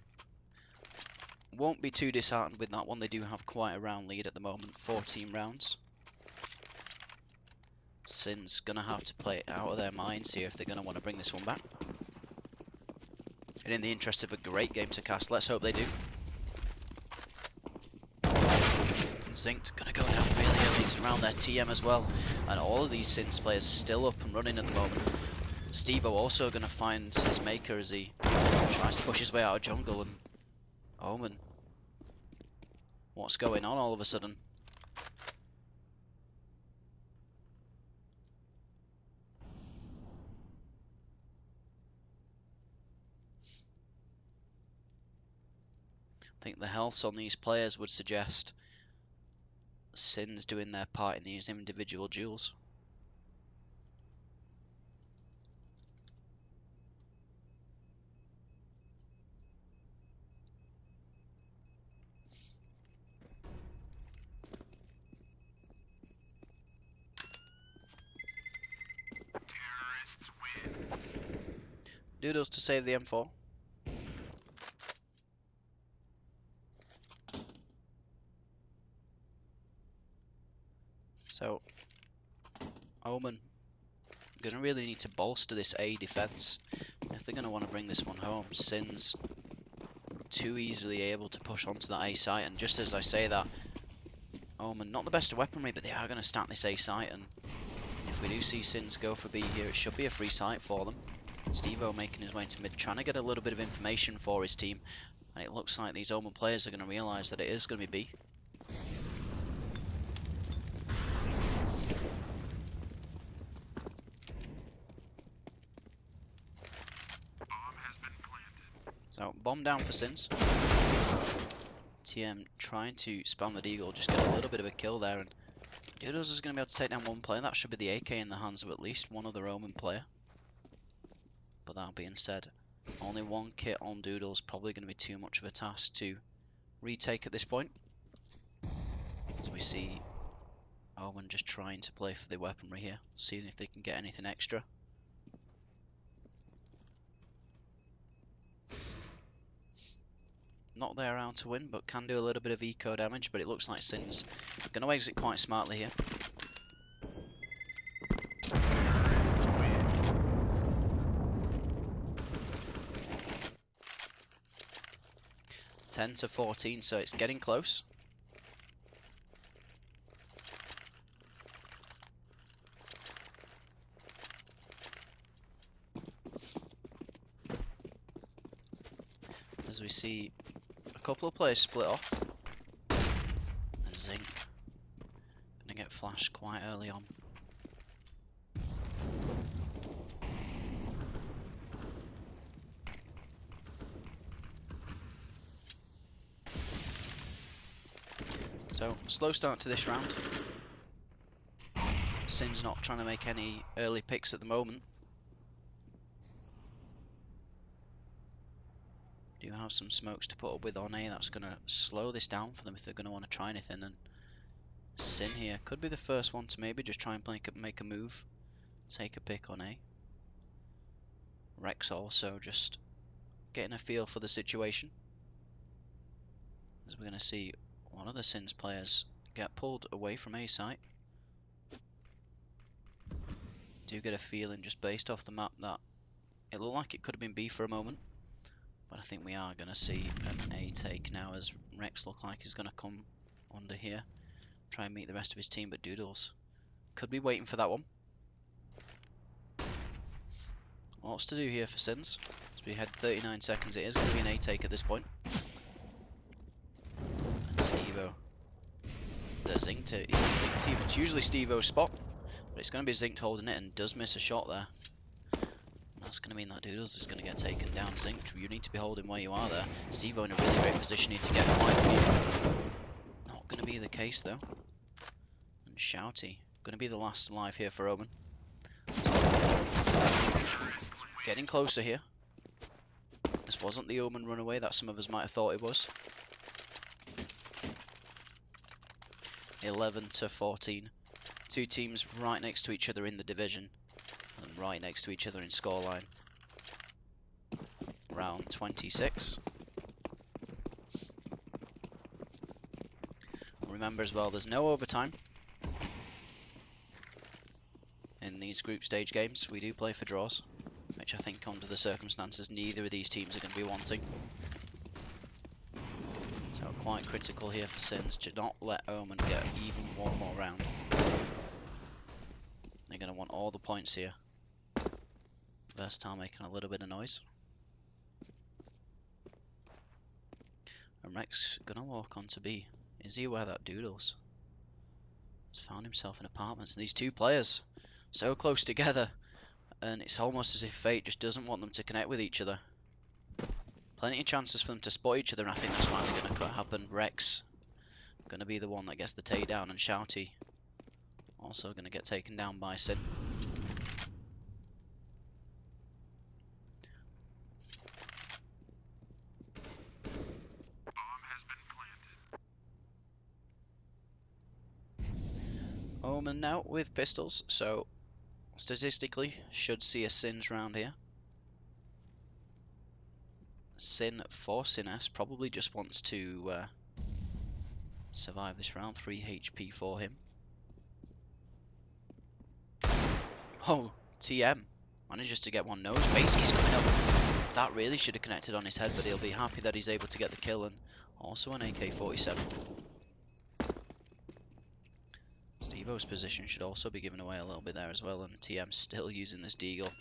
B: Won't be too disheartened with that one. They do have quite a round lead at the moment, 14 rounds. CinS gonna have to play it out of their minds here if they're gonna want to bring this one back. And in the interest of a great game to cast, let's hope they do. Zinked gonna go down really early to round their TM as well. And all of these CinS players still up and running at the moment. Stevo also gonna find his maker as he tries to push his way out of jungle, and Omen. What's going on all of a sudden? I think the healths on these players would suggest CinS doing their part in these individual duels. Doodles to save the M4. So, Omen gonna really need to bolster this A defense if they're gonna want to bring this one home. CinS too easily able to push onto that A site, and just as I say that, Omen not the best of weaponry, but they are gonna stack this A site, and if we do see CinS go for B here, it should be a free site for them. Steve-O making his way into mid, trying to get a little bit of information for his team, and it looks like these Omen players are going to realise that it is going to be B. So, bomb down for CinS. TM trying to spam the Deagle, just get a little bit of a kill there, and Doodles is going to be able to take down one player. That should be the AK in the hands of at least one other Omen player. But that being said, only one kit on Doodles, probably going to be too much of a task to retake at this point. As we see Omen just trying to play for the weaponry here, seeing if they can get anything extra. Not there around to win, but can do a little bit of eco damage, but it looks like CinS going to exit quite smartly here. (10 to 14), so it's getting close. As we see a couple of players split off, and Zinc gonna get flashed quite early on. So, slow start to this round. CinS not trying to make any early picks at the moment. Do have some smokes to put up with on A. That's going to slow this down for them if they're going to want to try anything. And Sin here could be the first one to maybe just try and make a move. Take a pick on A. Rex also just getting a feel for the situation. As we're going to see one of the CinS players get pulled away from A site. Do get a feeling just based off the map that it looked like it could have been B for a moment. But I think we are going to see an A take now, as Rex look like he's going to come under here. Try and meet the rest of his team, but Doodles could be waiting for that one. Lots to do here for CinS. As we had 39 seconds, it is going to be an A take at this point. And Steve-O. The Zinc team. It's usually Steve-O's spot, but it's going to be Zinc holding it, and does miss a shot there. That's going to mean that Doodles is going to get taken down. Zinc, you need to be holding where you are there. Steve-O in a really great position here to get quite a few. Not going to be the case though. And Shouty, going to be the last alive here for Omen. Getting closer here. This wasn't the Omen runaway that some of us might have thought it was. 11 to 14. Two teams right next to each other in the division, and right next to each other in scoreline. Round 26. Remember as well, there's no overtime in these group stage games. We do play for draws, which I think under the circumstances neither of these teams are going to be wanting. So quite critical here for CinS to not let Omen get even one more round. They're going to want all the points here. Versatile making a little bit of noise. And Rex gonna walk on to B. Is he aware that Doodles has found himself in apartments? And these two players so close together, and it's almost as if fate just doesn't want them to connect with each other. Plenty of chances for them to spot each other, and I think that's finally gonna happen. Rex gonna be the one that gets the takedown, and Shouty also gonna get taken down by Sid. Omen now with pistols, so statistically should see a CinS round here. Sin for CinS probably just wants to survive this round. 3 HP for him. Oh, TM manages to get one nose. Basky's coming up. That really should have connected on his head, but he'll be happy that he's able to get the kill, and also an AK-47. Steve-O's position should also be given away a little bit there as well, and TM still using this deagle.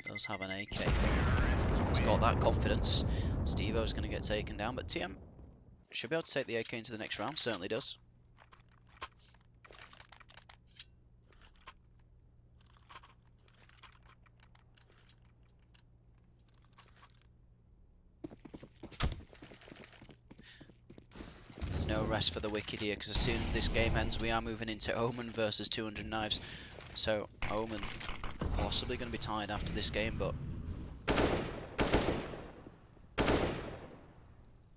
B: Does have an AK. He's got that confidence. Steve-O's going to get taken down, but TM should be able to take the AK into the next round. Certainly does. There's no rest for the wicked here, because as soon as this game ends, we are moving into Omen versus 200 Knives. So Omen possibly going to be tired after this game, but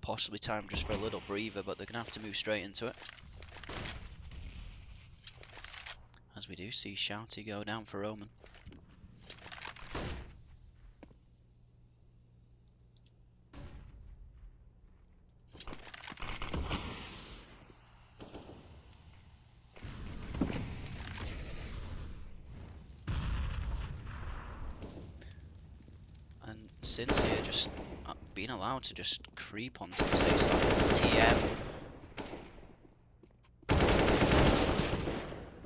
B: possibly time just for a little breather, but they're going to have to move straight into it. As we do see Shouty go down for Omen. And CinS here just being allowed to just creep onto the safe side. TM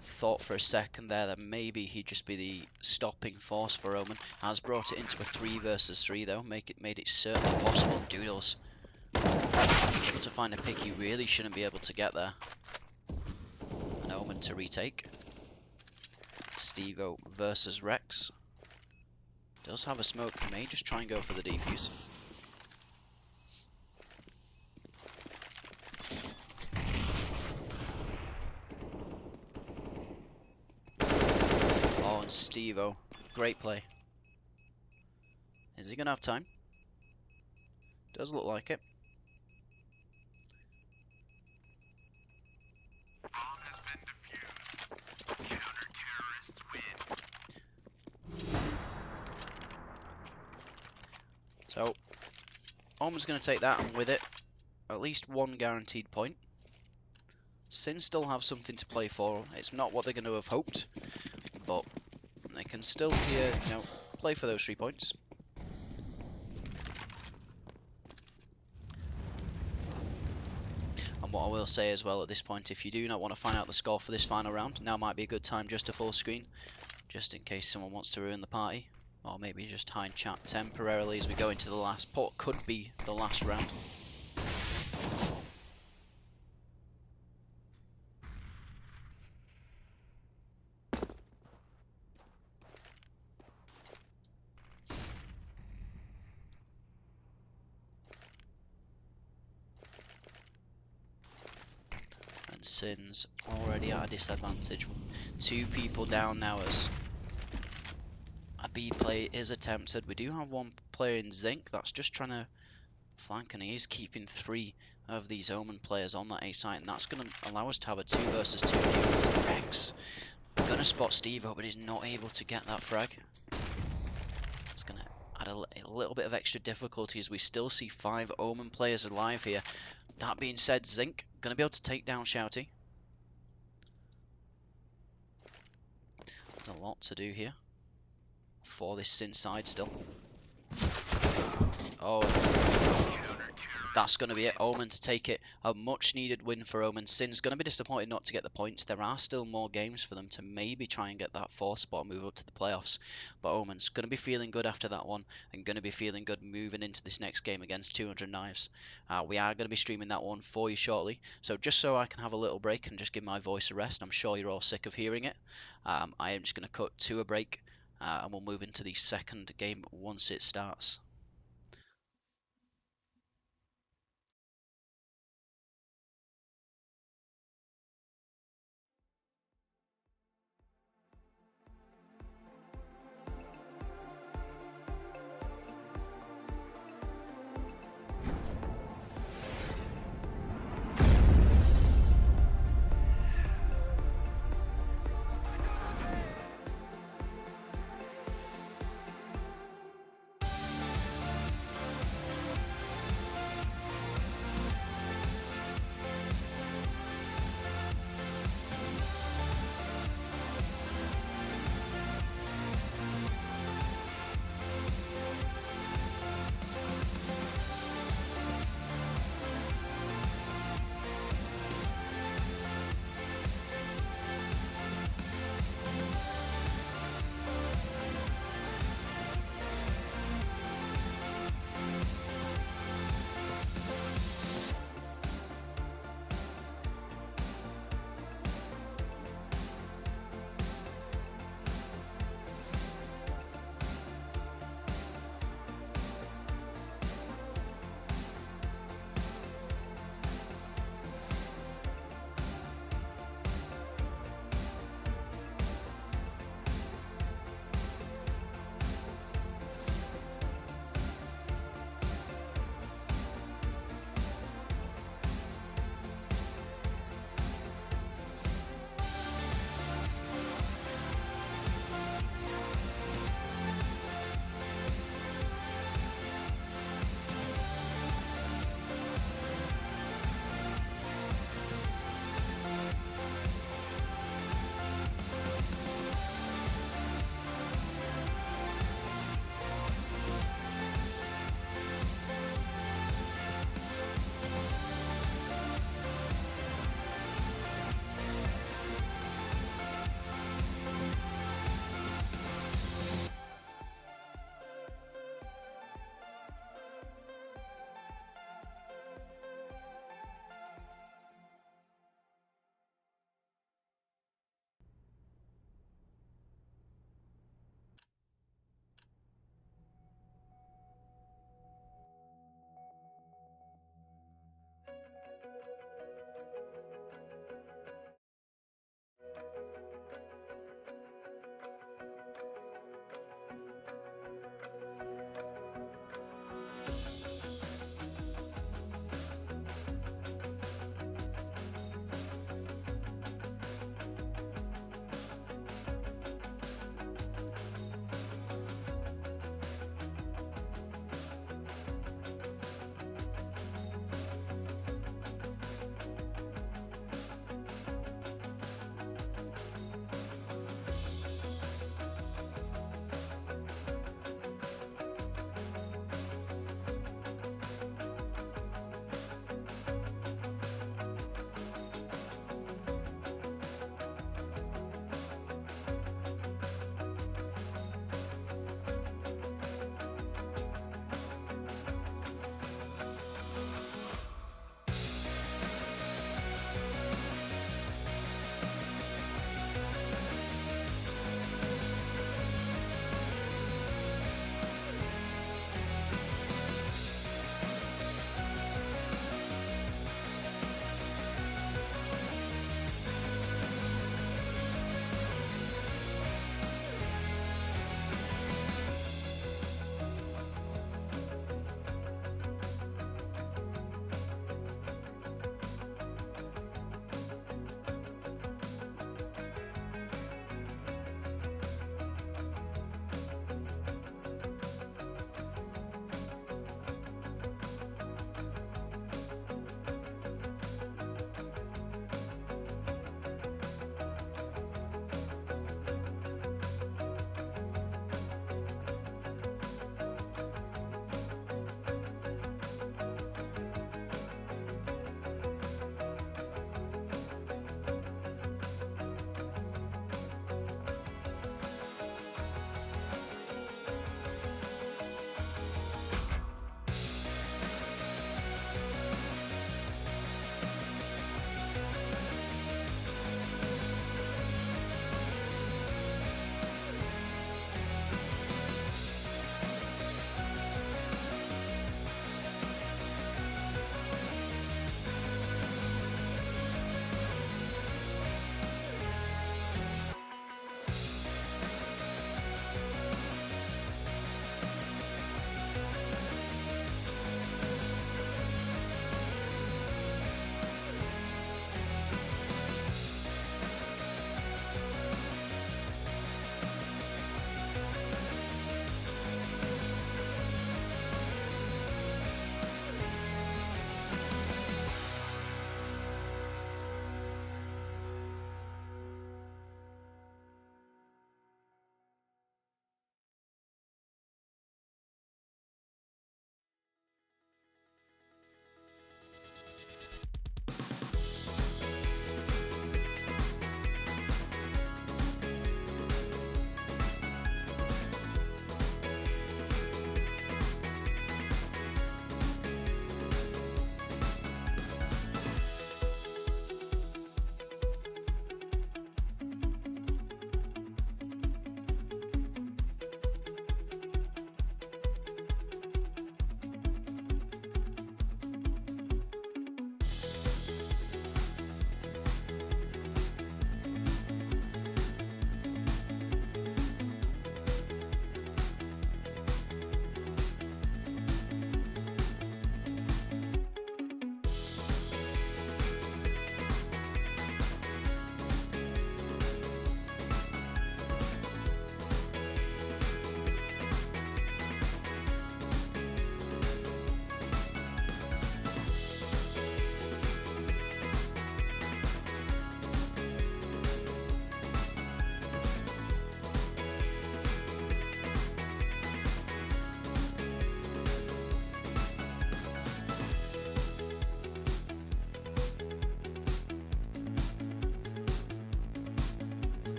B: thought for a second there that maybe he'd just be the stopping force for Omen. Has brought it into a 3 versus 3 though, made it certainly possible. Doodles able to find a pick he really shouldn't be able to get there. An Omen to retake. Steve-O versus Rex. Does have a smoke, may just try and go for the defuse. Oh, and Steve-O, great play. Is he gonna have time? Does look like it. So, Omen's going to take that, and with it, at least one guaranteed point. CinS still have something to play for. It's not what they're going to have hoped, but they can still here, play for those 3 points. And what I will say as well at this point, if you do not want to find out the score for this final round, now might be a good time just to full screen, just in case someone wants to ruin the party. Or maybe just hide chat temporarily as we go into the last pot. Could be the last round. And CinS already at a disadvantage. 2 people down now as a B play is attempted. We do have 1 player in Zinc that's just trying to flank, and he is keeping 3 of these Omen players on that A site, and that's going to allow us to have a 2 versus 2 here. Rex going to spot Steve-O, but he's not able to get that frag. It's going to add a little bit of extra difficulty as we still see 5 Omen players alive here. That being said, Zinc going to be able to take down Shouty. There's a lot to do here for this CinS side still. Oh, that's going to be it. Omen to take it. A much needed win for Omen. CinS going to be disappointed not to get the points. There are still more games for them to maybe try and get that 4th spot and move up to the playoffs. But Omen's going to be feeling good after that one, and going to be feeling good moving into this next game against 200 Knives. We are going to be streaming that one for you shortly. So just so I can have a little break and just give my voice a rest. I'm sure you're all sick of hearing it. I am just going to cut to a break. And we'll move into the second game once it starts.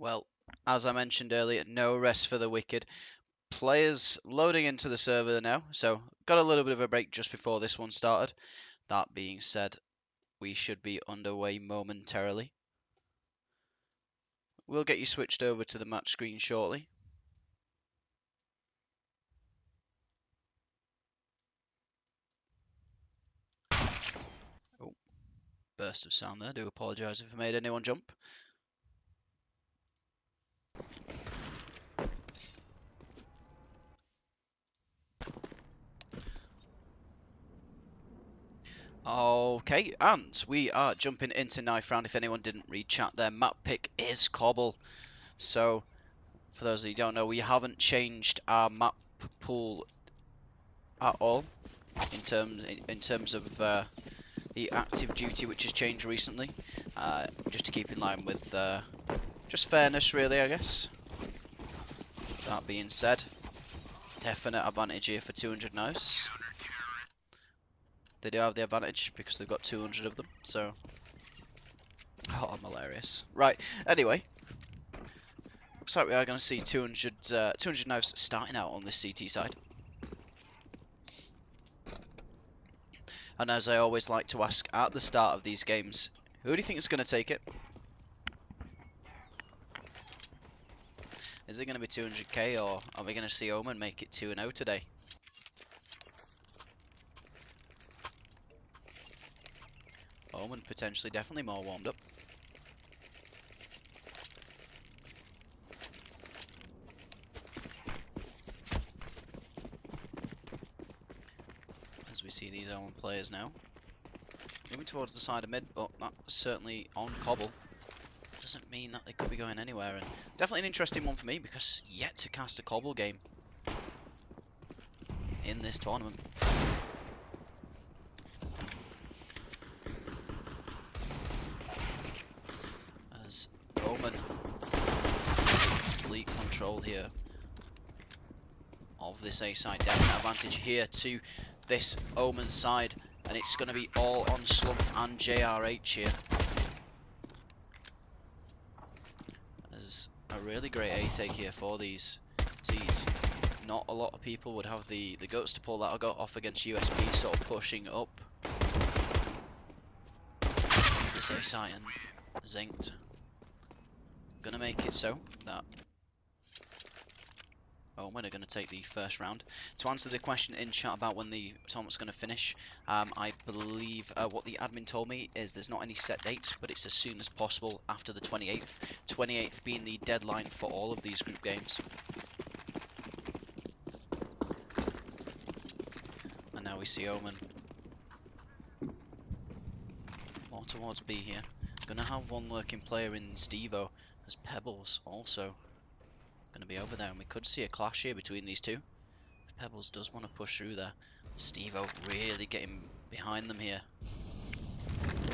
B: Well, as I mentioned earlier, no rest for the wicked. Players loading into the server now, so got a little bit of a break just before this one started. That being said, we should be underway momentarily. We'll get you switched over to the match screen shortly. Oh, burst of sound there. Do apologise if I made anyone jump. Okay, and we are jumping into knife round. If anyone didn't read chat there, map pick is Cobble. So, for those of you who don't know, we haven't changed our map pool at all in terms of the active duty, which has changed recently, just to keep in line with just fairness, really, I guess. That being said, definite advantage here for 200 knives. They do have the advantage because they've got 200 of them, so... Oh, I'm hilarious. Right, anyway. Looks like we are going to see 200 knives starting out on this CT side. And as I always like to ask at the start of these games, who do you think is going to take it? Is it going to be 200k, or are we going to see Omen make it 2-0 today? Omen potentially definitely more warmed up. As we see these Omen players now. Moving towards the side of mid, but that's certainly on Cobble. Doesn't mean that they could be going anywhere, and definitely an interesting one for me because yet to cast a Cobble game in this tournament. As Omen complete control here of this A side, definite advantage here to this Omen side, and it's going to be all on Slump and JRH here. There's a really great A take here for these T's. Not a lot of people would have the guts to pull that off against USP, sort of pushing up. It's this A site and Zinked. Gonna make it so that Omen are going to take the first round. To answer the question in chat about when the tournament's going to finish, I believe what the admin told me is there's not any set dates, but it's as soon as possible after the 28th. 28th being the deadline for all of these group games. And now we see Omen more towards B here. Gonna have one lurking player in Stevo, as Pebbles also going to be over there, and we could see a clash here between these two. If Pebbles does want to push through there, Stevo really getting behind them here.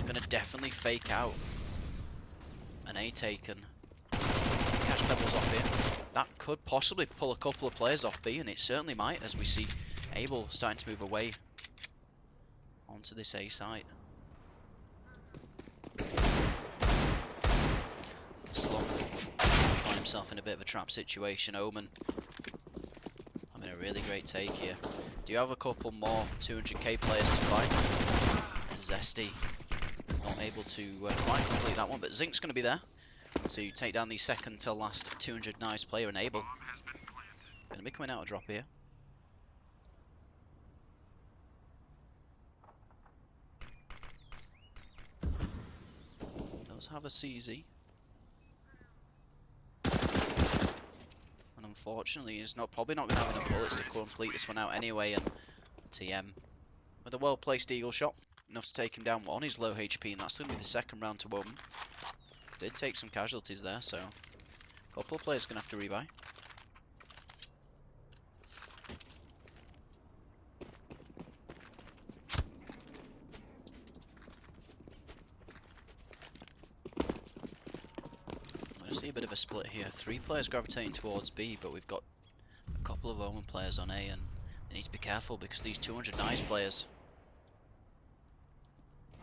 B: Going to definitely fake out an A taken. Catch Pebbles off here. That could possibly pull a couple of players off B, and it certainly might, as we see Abel starting to move away onto this A site. Slump himself in a bit of a trap situation. Omen having a really great take here. Do you have a couple more 200k players to fight? Zesty not able to quite complete that one, but Zinc's going to be there to take down the second to last 200 knives player, and Abel going to be coming out a drop here. Does have a CZ. And unfortunately he's probably not going to have enough bullets to complete this one out anyway, and TM with a well placed eagle shot, enough to take him down on his low HP, and that's going to be the second round to Omen. Did take some casualties there, so a couple of players going to have to rebuy. I'm going to see a bit of a split here. 3 players gravitating towards B, but we've got a couple of Omen players on A, and they need to be careful because these 200 knives players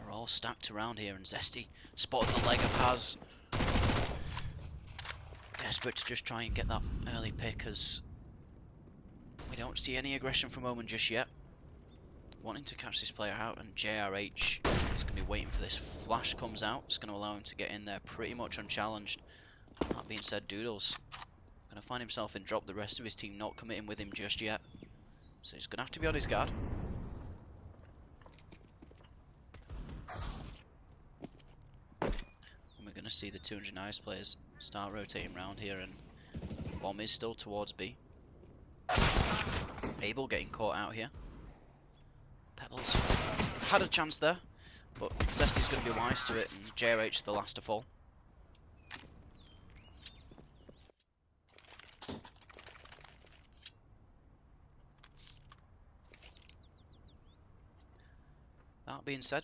B: are all stacked around here, and Zesty spotted the leg of Haz. Desperate to just try and get that early pick, as we don't see any aggression from Omen just yet. Wanting to catch this player out, and JRH is going to be waiting for this flash comes out. It's going to allow him to get in there pretty much unchallenged. That being said, Doodles going to find himself in drop. The rest of his team not committing with him just yet, so he's going to have to be on his guard. We're going to see the 200 knives players start rotating around here, and Bomb is still towards B. Abel getting caught out here. Pebbles had a chance there, but Zesty's going to be wise to it, and JRH the last to fall. That being said,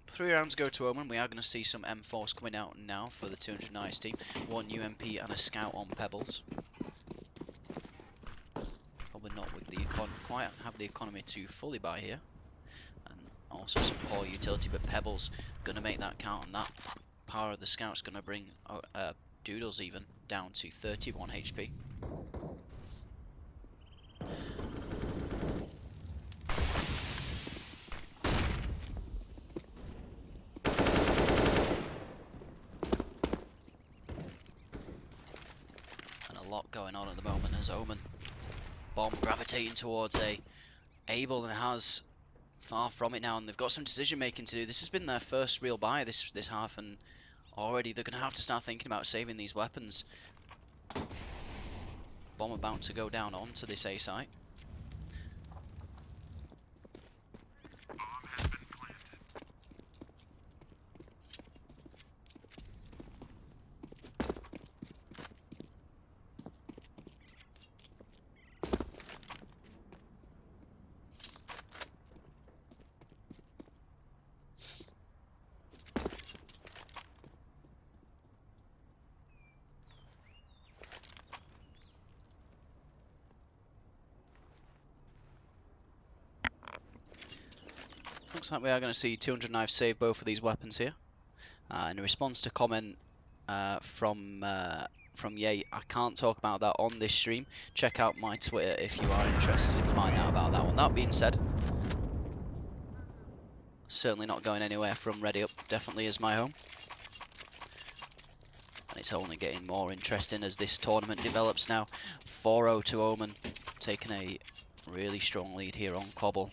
B: 3 rounds go to Omen. We are going to see some M4s coming out now for the 200 knives team. 1 UMP and a scout on Pebbles. Probably not with the quite have the economy to fully buy here. And also some poor utility, but Pebbles going to make that count, and that power of the scout's going to bring Doodles even down to 31 HP. Going on at the moment as Omen Bomb gravitating towards A. Abel and Haz far from it now, and they've got some decision making to do. This has been their first real buy this half, and already they're going to have to start thinking about saving these weapons. Bomb about to go down onto this A site. Looks like we are going to see 200 knives save both of these weapons here. In response to comment from Ye, I can't talk about that on this stream. Check out my Twitter if you are interested to find out about that one. That being said, certainly not going anywhere from RDYUP. Definitely is my home. And it's only getting more interesting as this tournament develops now. 4-0 to Omen, taking a really strong lead here on Cobble.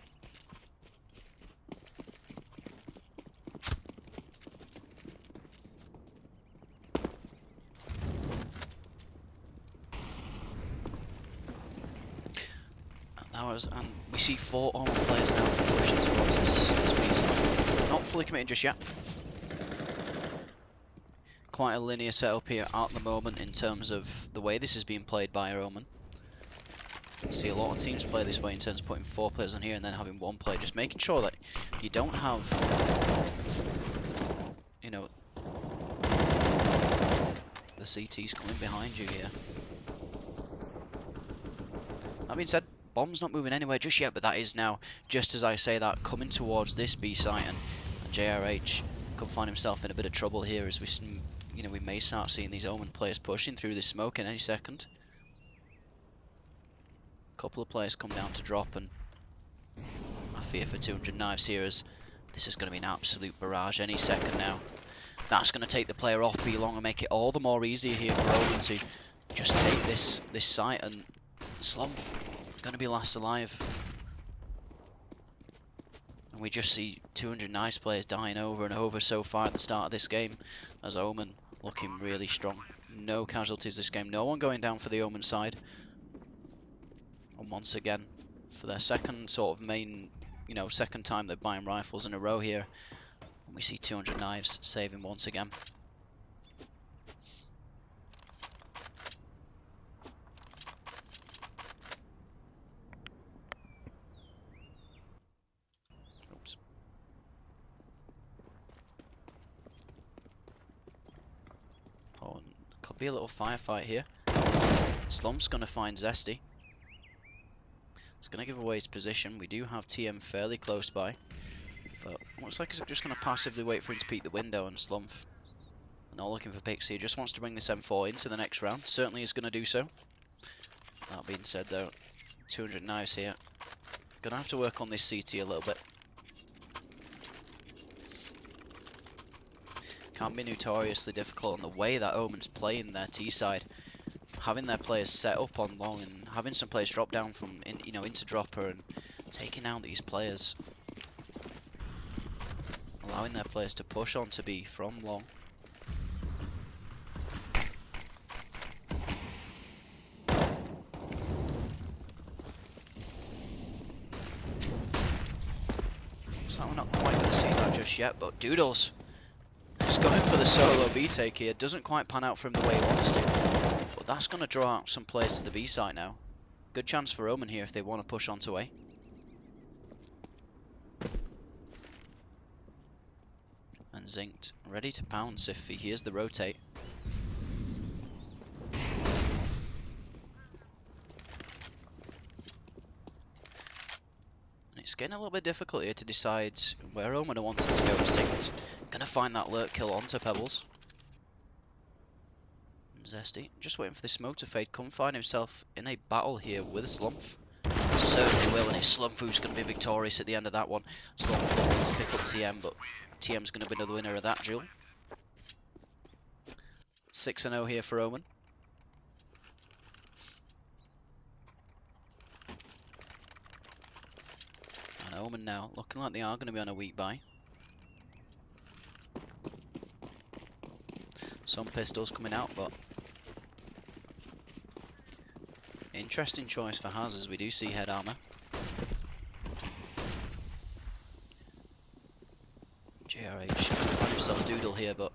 B: And we see 4 Omen players now pushing towards this B side. Not fully committed just yet. Quite a linear setup here at the moment in terms of the way this is being played by Omen. We see a lot of teams play this way in terms of putting 4 players on here and then having 1 player, just making sure that you don't have, you know, the CTs coming behind you here. That being said, Bomb's not moving anywhere just yet, but that is now, just as I say that, coming towards this B site, and JRH could find himself in a bit of trouble here as we may start seeing these Omen players pushing through this smoke in any second. A couple of players come down to drop, and I fear for 200 knives here as this is going to be an absolute barrage any second now. That's going to take the player off B-Long and make it all the more easier here for Omen to just take this site, and Slumph going to be last alive. And we just see 200 nice players dying over and over so far at the start of this game, as Omen looking really strong. No casualties this game, no one going down for the Omen side. And once again, for their second sort of main, second time they're buying rifles in a row here, and we see 200 knives saving once again. Oops. Oh, and could be a little firefight here. Slump's going to find Zesty. It's going to give away his position. We do have TM fairly close by, but looks like he's just going to passively wait for him to peek the window, and Slumph, not looking for picks here, just wants to bring this M4 into the next round. Certainly is going to do so. That being said though, 200 knives here. Going to have to work on this CT a little bit. Can be notoriously difficult on the way that Omen's playing their T side. Having their players set up on long and having some players drop down from into dropper and taking out these players, allowing their players to push on to B from long. Looks like we're not quite going to see that just yet, but Doodles is going for the solo B take here. Doesn't quite pan out for him the way he wants to. But that's going to draw out some players to the B site now. Good chance for Omen here if they want to push onto A. And Zinked ready to pounce if he hears the rotate. And it's getting a little bit difficult here to decide where Omen are wanting to go. Zinked going to find that lurk kill onto Pebbles. Zesty, just waiting for the smoke to fade, come find himself in a battle here with Slumph. Certainly will, and it's Slumph who's going to be victorious at the end of that one. Slumph looking to pick up TM, but TM's going to be the winner of that duel. 6-0 here for Omen. And Omen now looking like they are going to be on a weak buy. Some pistols coming out, but interesting choice for Haz as we do see head armor. JRH find himself Doodle here, but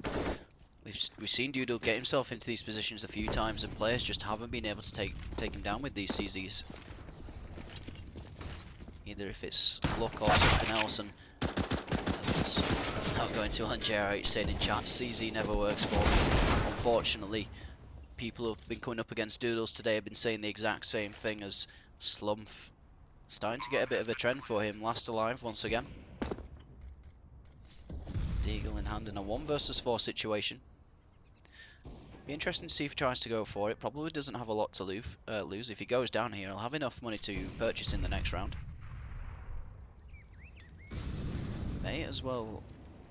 B: we've seen Doodle get himself into these positions a few times, and players just haven't been able to take him down with these CZs. Either if it's luck or something else, and not going to on JRH saying in chat, CZ never works for me. Unfortunately, people who've been coming up against Doodles today have been saying the exact same thing as Slumph. Starting to get a bit of a trend for him. Last alive once again. Deagle in hand in a 1 versus 4 situation. Be interesting to see if he tries to go for it. Probably doesn't have a lot to lose. If he goes down here, he'll have enough money to purchase in the next round. May as well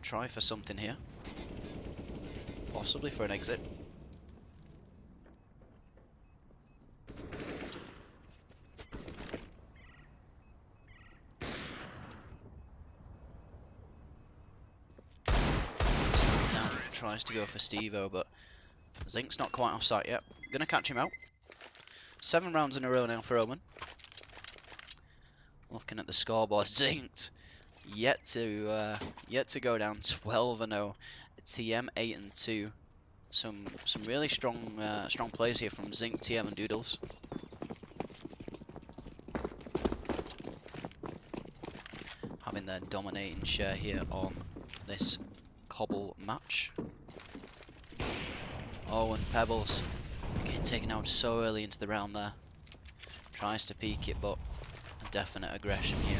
B: try for something here. Possibly for an exit. Now tries to go for Stevo, but Zink's not quite off site yet. Gonna catch him out. 7 rounds in a row now for Omen. Looking at the scoreboard, Zinked yet to go down 12-0. TM 8-2. Some really strong plays here from Zink, TM, and Doodles. Having their dominating share here on this cobble match. Oh, and Pebbles getting taken out so early into the round there. Tries to peek it, but a definite aggression here.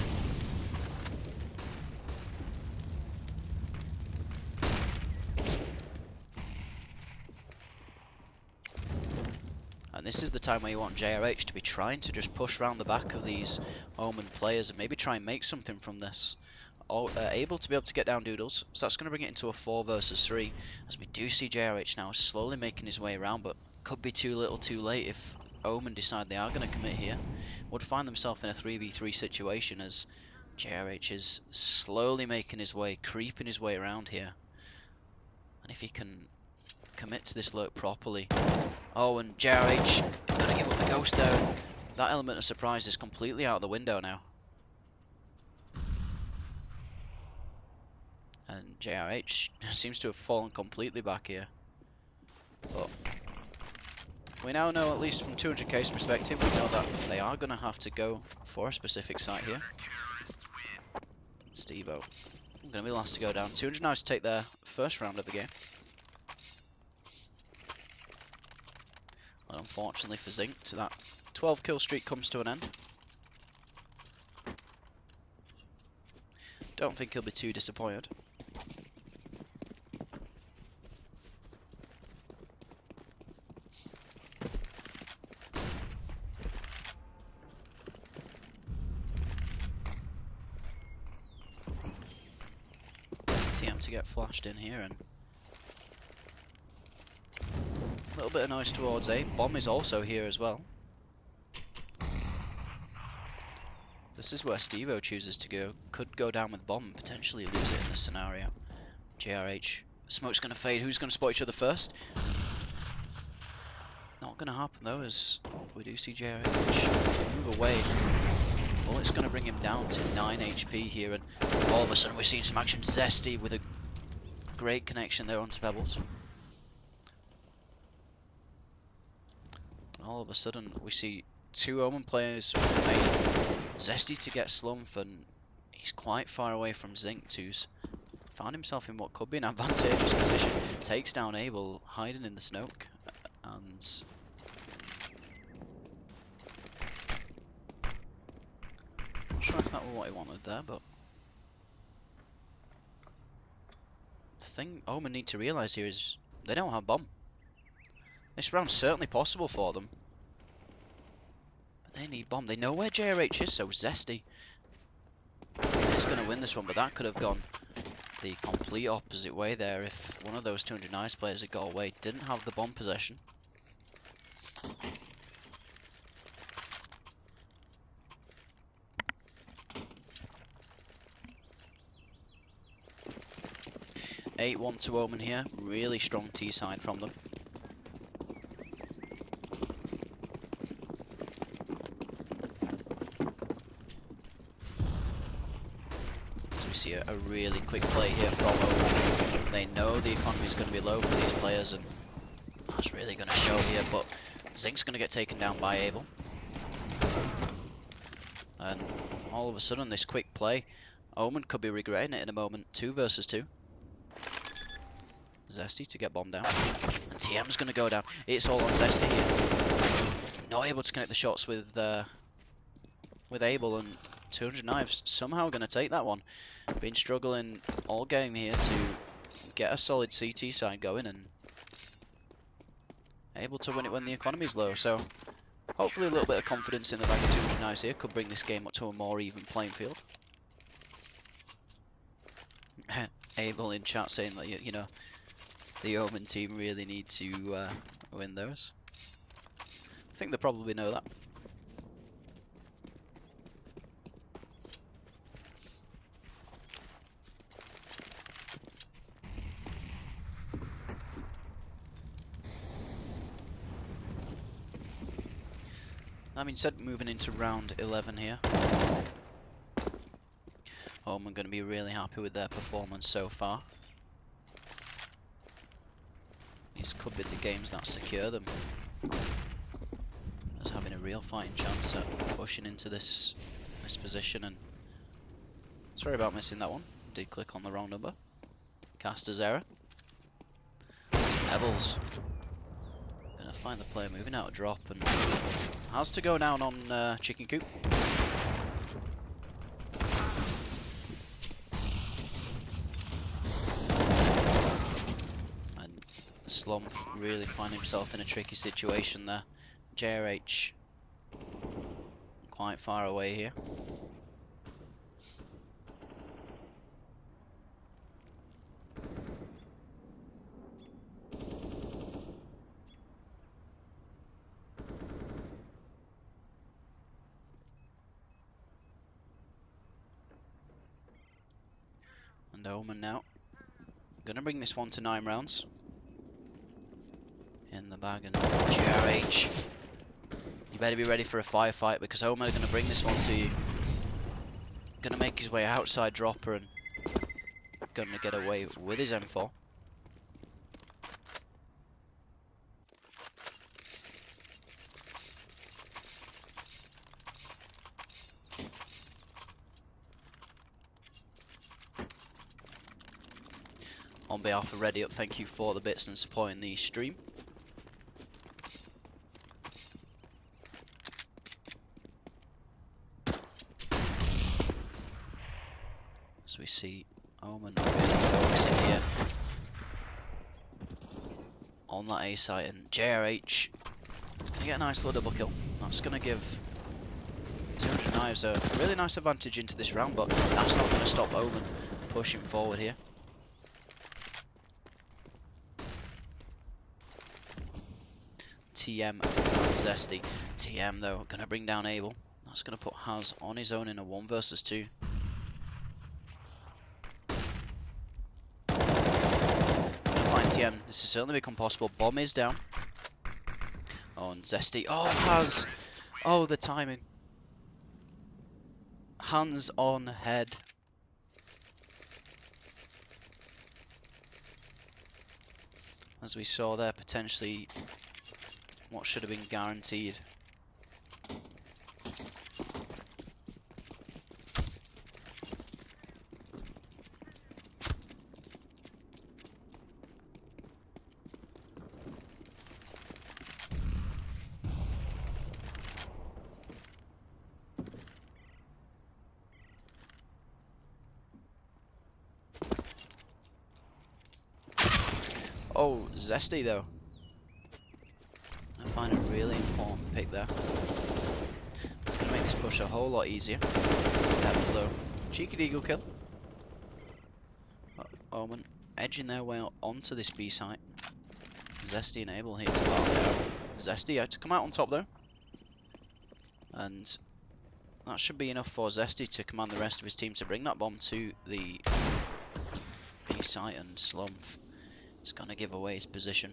B: And this is the time where you want JRH to be trying to just push around the back of these Omen players and maybe try and make something from this. Able to be able to get down Doodles, so that's going to bring it into a 4 versus 3, as we do see JRH now slowly making his way around, but could be too little too late if Omen decide they are going to commit here. Would find themselves in a 3v3 situation as JRH is slowly making his way, creeping his way around here. And if he can commit to this lurk properly. Oh, and JRH going to give up the ghost there. That element of surprise is completely out of the window now. And JRH seems to have fallen completely back here. But we now know, at least from 200k's perspective, we know that they are going to have to go for a specific site here. Steve-O going to be the last to go down. 200 now to take their first round of the game. But unfortunately for Zinc, that 12 kill streak comes to an end. Don't think he'll be too disappointed. TM to get flashed in here, and a little bit of noise towards A. Bomb is also here as well. This is where Steve-O chooses to go. Could go down with Bomb and potentially lose it in this scenario. JRH. Smoke's going to fade. Who's going to spot each other first? Not going to happen though, as we do see JRH move away. Bullet's going to bring him down to 9 HP here, and all of a sudden we're seeing some action. Zesty with a great connection there onto Pebbles. And all of a sudden we see 2 Omen players remain. Zesty to get Slump, and he's quite far away from Zinc, who's found himself in what could be an advantageous position. Takes down Abel, hiding in the smoke, and not sure if that was what he wanted there, but the thing Omen need to realise here is they don't have Bomb. This round's certainly possible for them, but they need Bomb. They know where JRH is, so Zesty is going to win this one, but that could have gone the complete opposite way there if one of those 200 nice players that got away didn't have the Bomb possession. Eight 1 to Omen here. Really strong T side from them. So we see a really quick play here from Omen. They know the economy is going to be low for these players, and that's really going to show here. But Zinc's going to get taken down by Abel. And all of a sudden, this quick play, Omen could be regretting it in a moment. 2 versus 2. Zesty to get bombed down, and TM's going to go down. It's all on Zesty here. Not able to connect the shots with Abel, and 200 Knives somehow going to take that one. Been struggling all game here to get a solid CT side going, and able to win it when the economy's low. So hopefully a little bit of confidence in the back of 200 Knives here could bring this game up to a more even playing field. Abel in chat saying that, you know, the Omen team really need to win those. I think they probably know that. That being said, moving into round 11 here. Omen going to be really happy with their performance so far. These could be the games that secure them as having a real fighting chance at pushing into this position. And sorry about missing that one. Did click on the wrong number. Caster's error. Some Pebbles. Gonna find the player moving out a drop and has to go down on Chicken Coop. Slump really find himself in a tricky situation there. JRH quite far away here. And Omen now. Gonna bring this one to 9 rounds. In the bag, and GRH. You better be ready for a firefight because Omen are gonna bring this one to you. Gonna make his way outside dropper and gonna get away with his M4. On behalf of RDYUP, thank you for the bits and supporting the stream. As we see Omen really focusing here on that A site, and JRH gonna get a nice little double kill. That's gonna give 200 Knives a really nice advantage into this round, but that's not gonna stop Omen pushing forward here. TM and Zesty. TM though, gonna bring down Abel. That's gonna put Haz on his own in a 1 versus 2. Gonna find TM. This has certainly become possible. Bomb is down. Oh, and Zesty. Oh, Haz. Oh, the timing. Hands on head. As we saw there, potentially what should have been guaranteed. Oh, Zesty though. I find a really important pick there. It's going to make this push a whole lot easier. Pebbles though. Cheeky deagle kill. Omen edging their way onto this B site. Zesty and Abel here to bar there. Zesty had to come out on top though. And that should be enough for Zesty to command the rest of his team to bring that bomb to the B site, and Slumph is going to give away his position.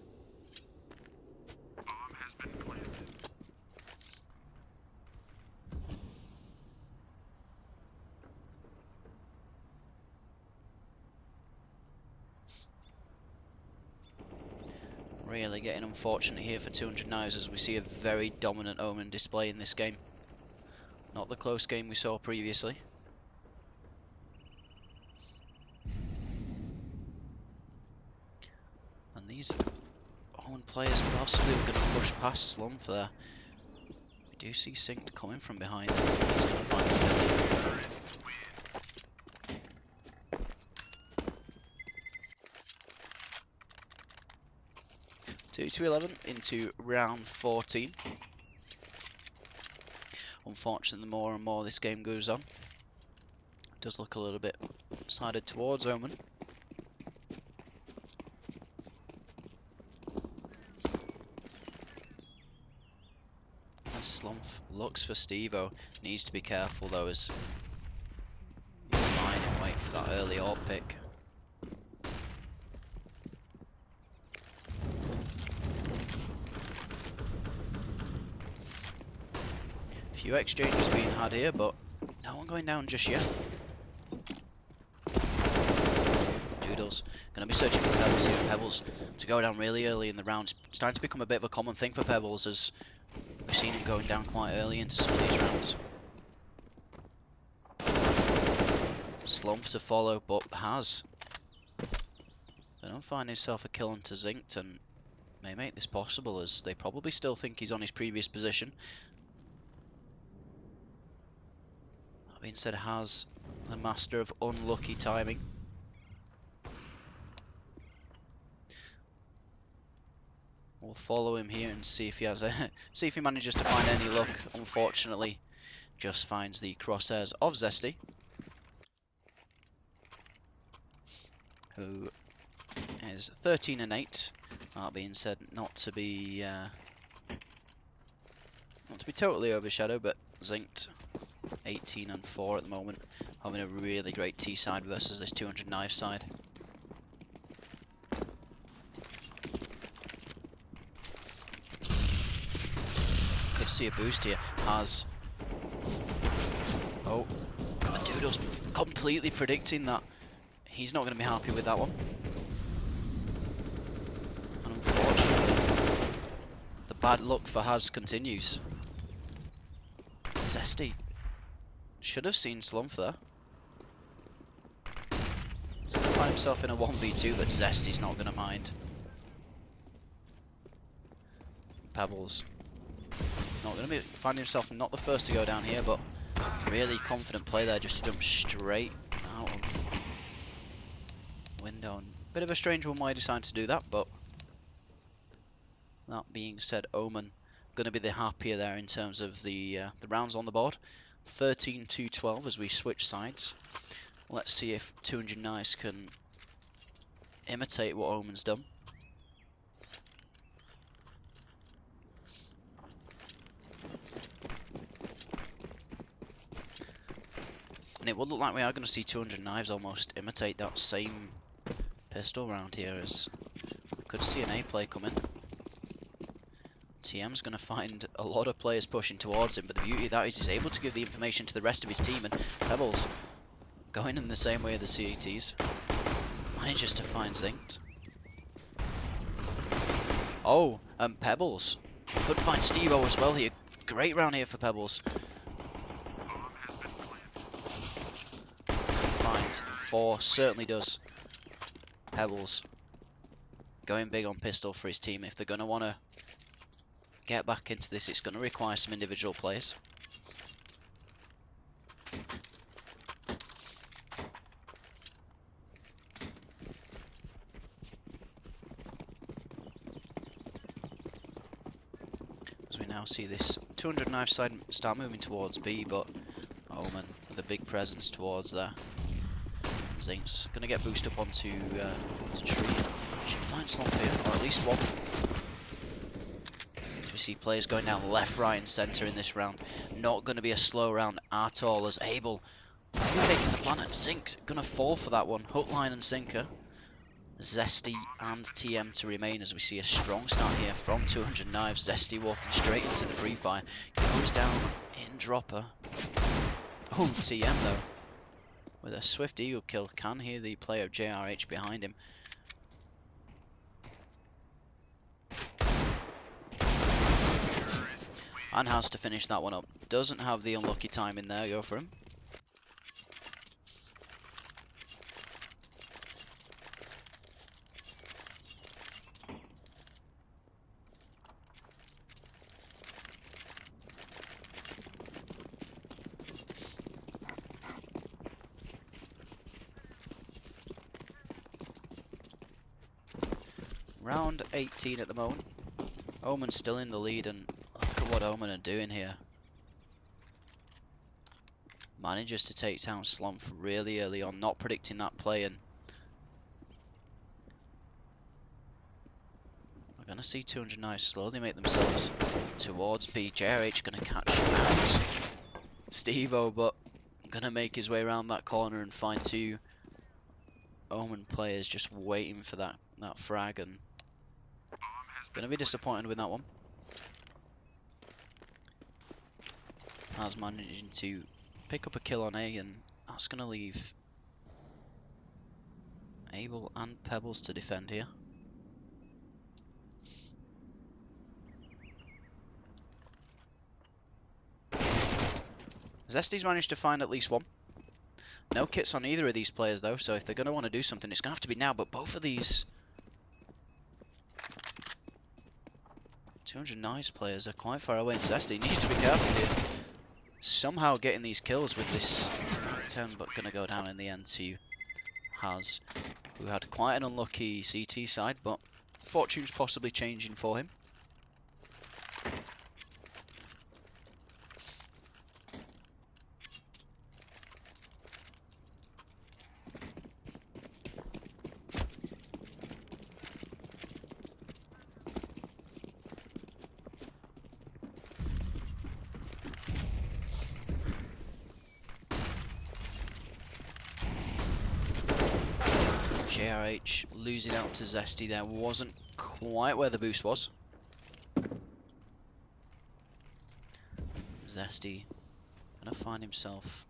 B: Really getting unfortunate here for 200 Knives as we see a very dominant Omen display in this game. Not the close game we saw previously. And these Omen players possibly were going to push past Slumph there. We do see Synced coming from behind. He's going to find the 2-11 into round 14. Unfortunately, the more and more this game goes on, it does look a little bit sided towards Omen. Slumph looks for Stevo. Needs to be careful though, as he's lying in wait for that early AWP pick. Few exchanges being had here, but no one going down just yet. Doodles going to be searching for Pebbles here. Pebbles to go down really early in the round. It's starting to become a bit of a common thing for Pebbles, as we've seen him going down quite early into some of these rounds. Slumph to follow, but has. They don't find himself a kill onto Zinked, and may make this possible, as they probably still think he's on his previous position. That being said, has the master of unlucky timing. We'll follow him here and see if he has see if he manages to find any luck. Unfortunately, just finds the crosshairs of Zesty, who is 13 and 8. That being said, not to be totally overshadowed, but Zinked 18 and 4 at the moment, having a really great T side versus this 200 knife side. Could see a boost here. Has Adudo's completely predicting that he's not going to be happy with that one. And unfortunately, the bad luck for Haz continues. Zesty should have seen Slumph there. He's going to find himself in a 1v2, but Zesty's not going to mind. Pebbles not going to be finding himself not the first to go down here, but really confident play there, just to jump straight out of window. And bit of a strange one why he decided to do that, but that being said, Omen going to be the happier there in terms of the rounds on the board. 13-12 as we switch sides. Let's see if 200 Nice can imitate what Omen's done. And it would look like we are going to see 200 Knives almost imitate that same pistol round here, as we could see an A play coming. TM's going to find a lot of players pushing towards him, but the beauty of that is he's able to give the information to the rest of his team, and Pebbles going in the same way as the CATs. Manages to find Zinked. Oh, and Pebbles could find Steve-O as well here. Great round here for Pebbles. Could find 4, certainly does. Pebbles going big on pistol for his team. If they're going to want to get back into this, it's going to require some individual plays. As we now see this 200 knife side start moving towards B, but Omen with a big presence towards there. Zink's going to get boosted up onto tree. Should find Slump here, or at least one. We see players going down left, right and centre in this round. Not going to be a slow round at all, as Abel taking the planet. Zink going to fall for that one. Hook, line and sinker. Zesty and TM to remain, as we see a strong start here from 200 Knives. Zesty walking straight into the free fire. Goes down in dropper. Oh, TM though, with a swift eagle kill. Can hear the player of JRH behind him. And has to finish that one up. Doesn't have the unlucky time in there. Go for him. Round 18 at the moment. Omen's still in the lead, and look at what Omen are doing here. Manages to take down Slumph really early on, not predicting that play, and we're going to see 200 Knives slowly make themselves towards B. JRH going to catch out Steve-O, but going to make his way around that corner and find 2 Omen players just waiting for that frag, and going to be disappointed with that one. As managing to pick up a kill on A, and that's going to leave Abel and Pebbles to defend here. Zesty's managed to find at least one. No kits on either of these players though, so if they're going to want to do something, it's going to have to be now, but both of these 200 Nice players are quite far away, and Zesty needs to be careful here. Somehow getting these kills with this 10, but going to go down in the end to Haz, who had quite an unlucky CT side, but fortune's possibly changing for him. JRH losing out to Zesty there, wasn't quite where the boost was. Zesty gonna find himself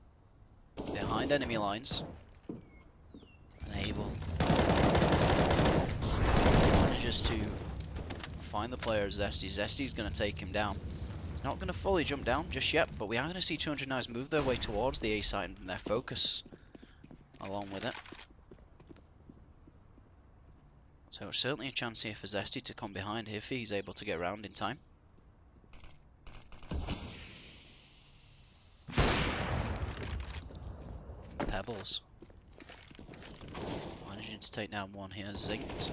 B: behind enemy lines and able manages to find the player Zesty. Zesty's gonna take him down. He's not gonna fully jump down just yet, but we are gonna see 200 Knives move their way towards the A site and their focus along with it. So certainly a chance here for Zesty to come behind if he's able to get around in time. Pebbles. Managing to take down one here, Zinked.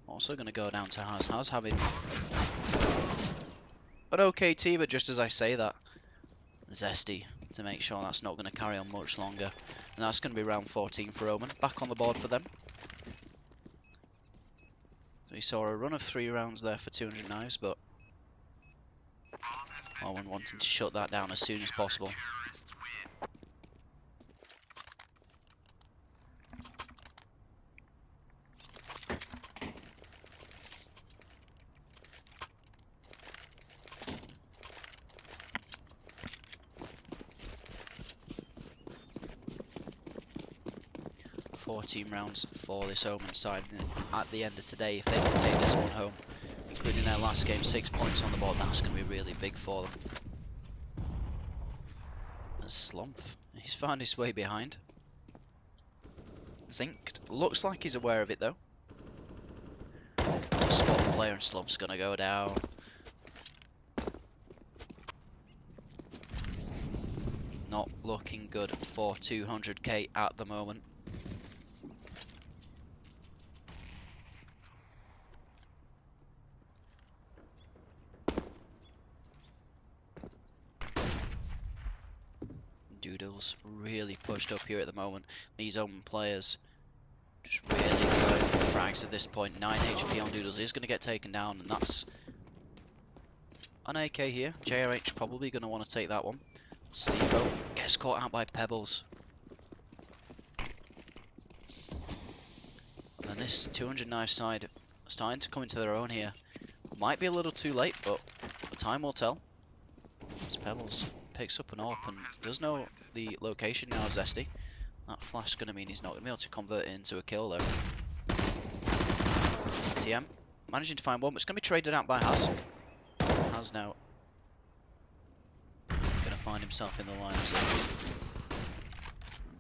B: Also going to go down to Haz. Haz having an okay team, but just as I say that, Zesty to make sure that's not going to carry on much longer. And that's going to be round 14 for Omen. Back on the board for them. So we saw a run of 3 rounds there for 200 Knives, but Omen wanting to shut that down as soon as possible. Team rounds for this Omen side at the end of today. If they can take this one home, including their last game, 6 points on the board, that's going to be really big for them. As Slumph, he's found his way behind. Zinked, looks like he's aware of it though. Spot player and Slumph's going to go down. Not looking good for 200k at the moment. Doodles really pushed up here at the moment. These Omen players just really going for the frags at this point. 9 HP on Doodles is going to get taken down, and that's an AK here. JRH probably going to want to take that one. Stevo gets caught out by Pebbles. And then this 200 Knife side starting to come into their own here. Might be a little too late, but time will tell. It's Pebbles. Picks up an AWP and does know the location now of Zesty. That flash is going to mean he's not going to be able to convert it into a kill though. TM managing to find one, but it's going to be traded out by Haz. Haz now going to find himself in the line of Zinked.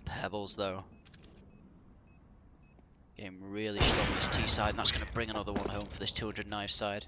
B: Pebbles though. Game really strong on this T side, and that's going to bring another one home for this 200 Knife side.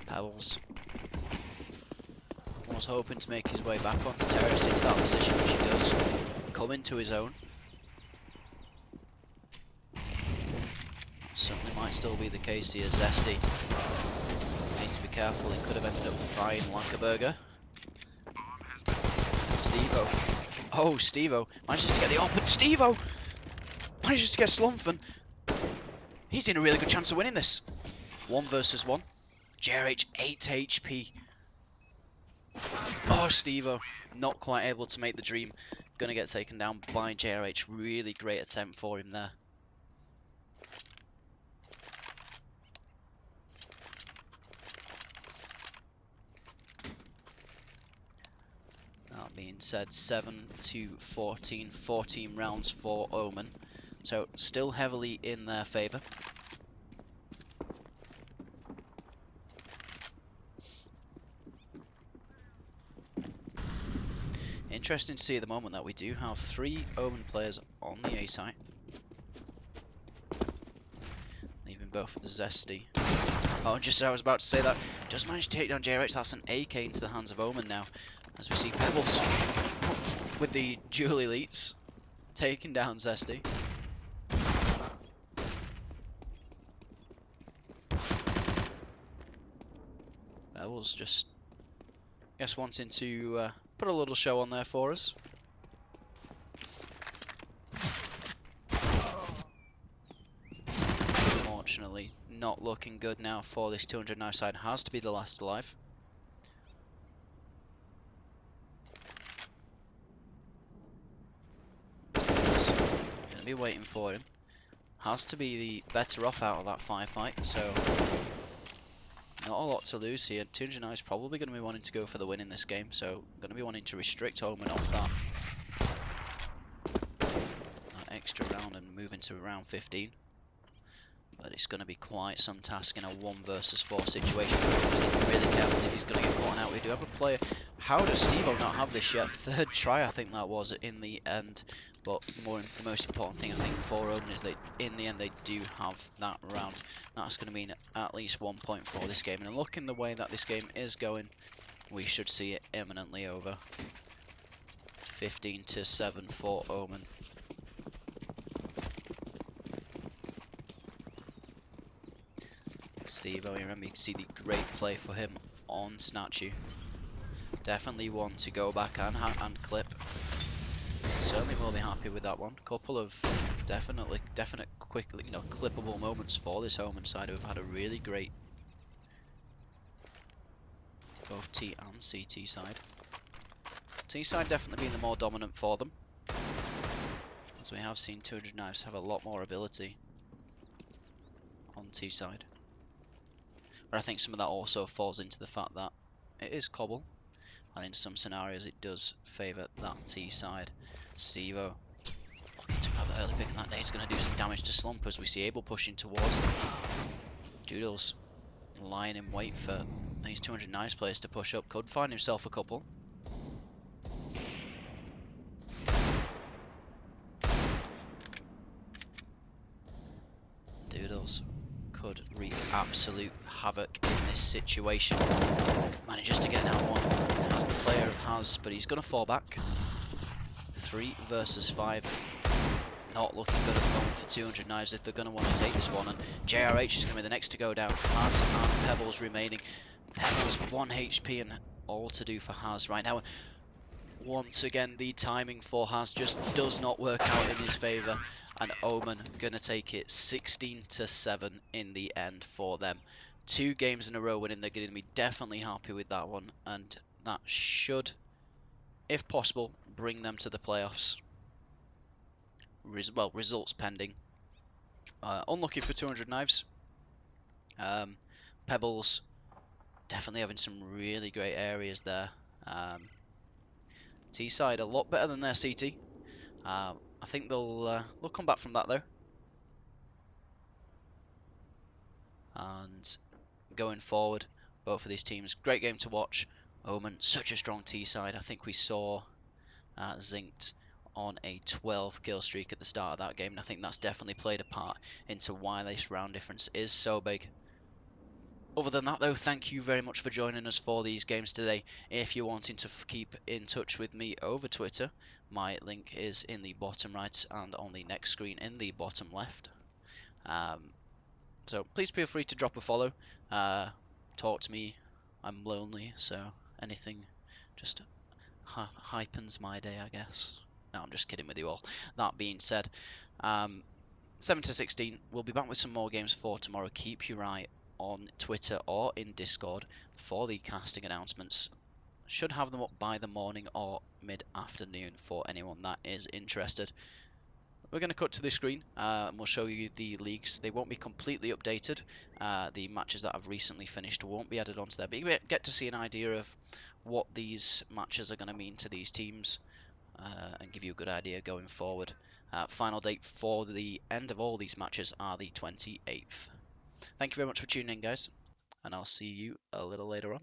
B: Pebbles was hoping to make his way back onto terrace into that position, which he does. Come into his own. Certainly might still be the case here. Zesty needs to be careful. He could have ended up frying like a burger. Stevo. Oh, Stevo manages to get the AWP, and Stevo manages to get Slumph, and he's in a really good chance of winning this. 1 versus 1. JRH 8 HP. Oh, Stevo not quite able to make the dream. Gonna get taken down by JRH. Really great attempt for him there. That being said, 7 to 14, 14 rounds for Omen. So still heavily in their favour. interesting to see at the moment that we do have 3 Omen players on the A site. Leaving both with Zesty. Oh, just as I was about to say that, just managed to take down JRH. That's an AK into the hands of Omen now. As we see Pebbles with the dual elites taking down Zesty. Pebbles just, I guess, wanting to put a little show on there for us. Unfortunately, not looking good now for this 200 knife side. Has to be the last alive. Gonna be waiting for him. Has to be the better off out of that firefight, so not a lot to lose here. 200 knives probably going to be wanting to go for the win in this game, so going to be wanting to restrict Omen off that extra round and move into round 15. But it's going to be quite some task in a 1 versus 4 situation. He's really careful if he's going to get caught out. We do have a player. How does Stevo not have this yet? 3rd try, I think that was in the end. But the most important thing I think for Omen is that in the end they do have that round. That's going to mean at least 1 point for this game. And looking the way that this game is going, we should see it imminently over. 15-7 for Omen. Steve, you remember you can see the great play for him on Snatchu. Definitely one to go back and clip. Certainly will be happy with that one. Couple of definite quickly, clippable moments for this Omen side who have had a really great both T and CT side. T side definitely being the more dominant for them, as we have seen 200 knives have a lot more ability on T side. But I think some of that also falls into the fact that it is Cobble, and in some scenarios it does favour that T side. Stevo looking to grab the early pick, and that nade's going to do some damage to Slump as we see Abel pushing towards them. Doodles lying in wait for these 200 nice players to push up. Could find himself a couple. Doodles could wreak absolute havoc in this situation. Manages to get out one. Has the player of Has, but he's going to fall back. 3 versus 5. Not looking good at the moment for 200 knives if they're going to want to take this one. And JRH is going to be the next to go down. Has and Pebbles remaining. Pebbles 1 HP and all to do for Has right now. Once again, the timing for Has just does not work out in his favour. And Omen going to take it 16-7 in the end for them. 2 games in a row winning. They're going to be definitely happy with that one. And that should, if possible, bring them to the playoffs. Well, results pending. Unlucky for 200 knives. Pebbles definitely having some really great areas there. T-side a lot better than their CT. I think they'll come back from that though. And going forward, both of these teams, great game to watch. Omen, such a strong T-side. I think we saw Zinked on a 12 kill streak at the start of that game, and I think that's definitely played a part into why this round difference is so big. Other than that though, thank you very much for joining us for these games today. If you're wanting to keep in touch with me over Twitter, my link is in the bottom right and on the next screen in the bottom left. So please feel free to drop a follow, talk to me. I'm lonely, so anything just hypens my day, I guess. No, I'm just kidding with you all. That being said, 7-16, we'll be back with some more games for tomorrow. Keep your eye on Twitter or in Discord for the casting announcements. Should have them up by the morning or mid-afternoon for anyone that is interested. We're going to cut to the screen and we'll show you the leagues. They won't be completely updated. The matches that have recently finished won't be added onto there, but you get to see an idea of what these matches are going to mean to these teams and give you a good idea going forward. Final date for the end of all these matches are the 28th. Thank you very much for tuning in, guys, and I'll see you a little later on.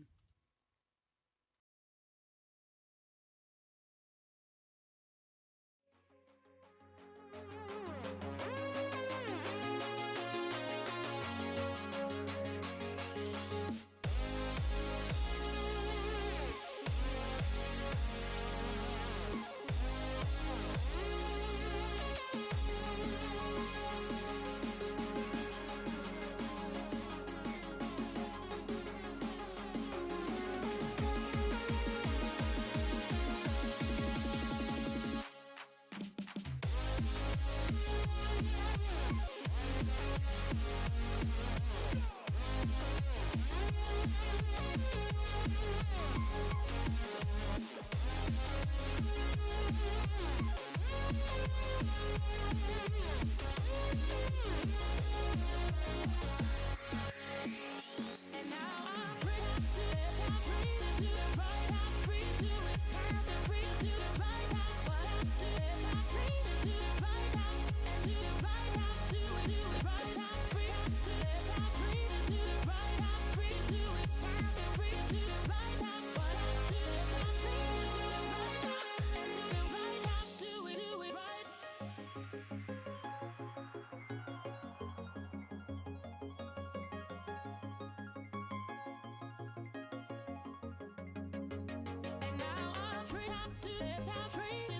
C: And now I'm free to live, I'm free.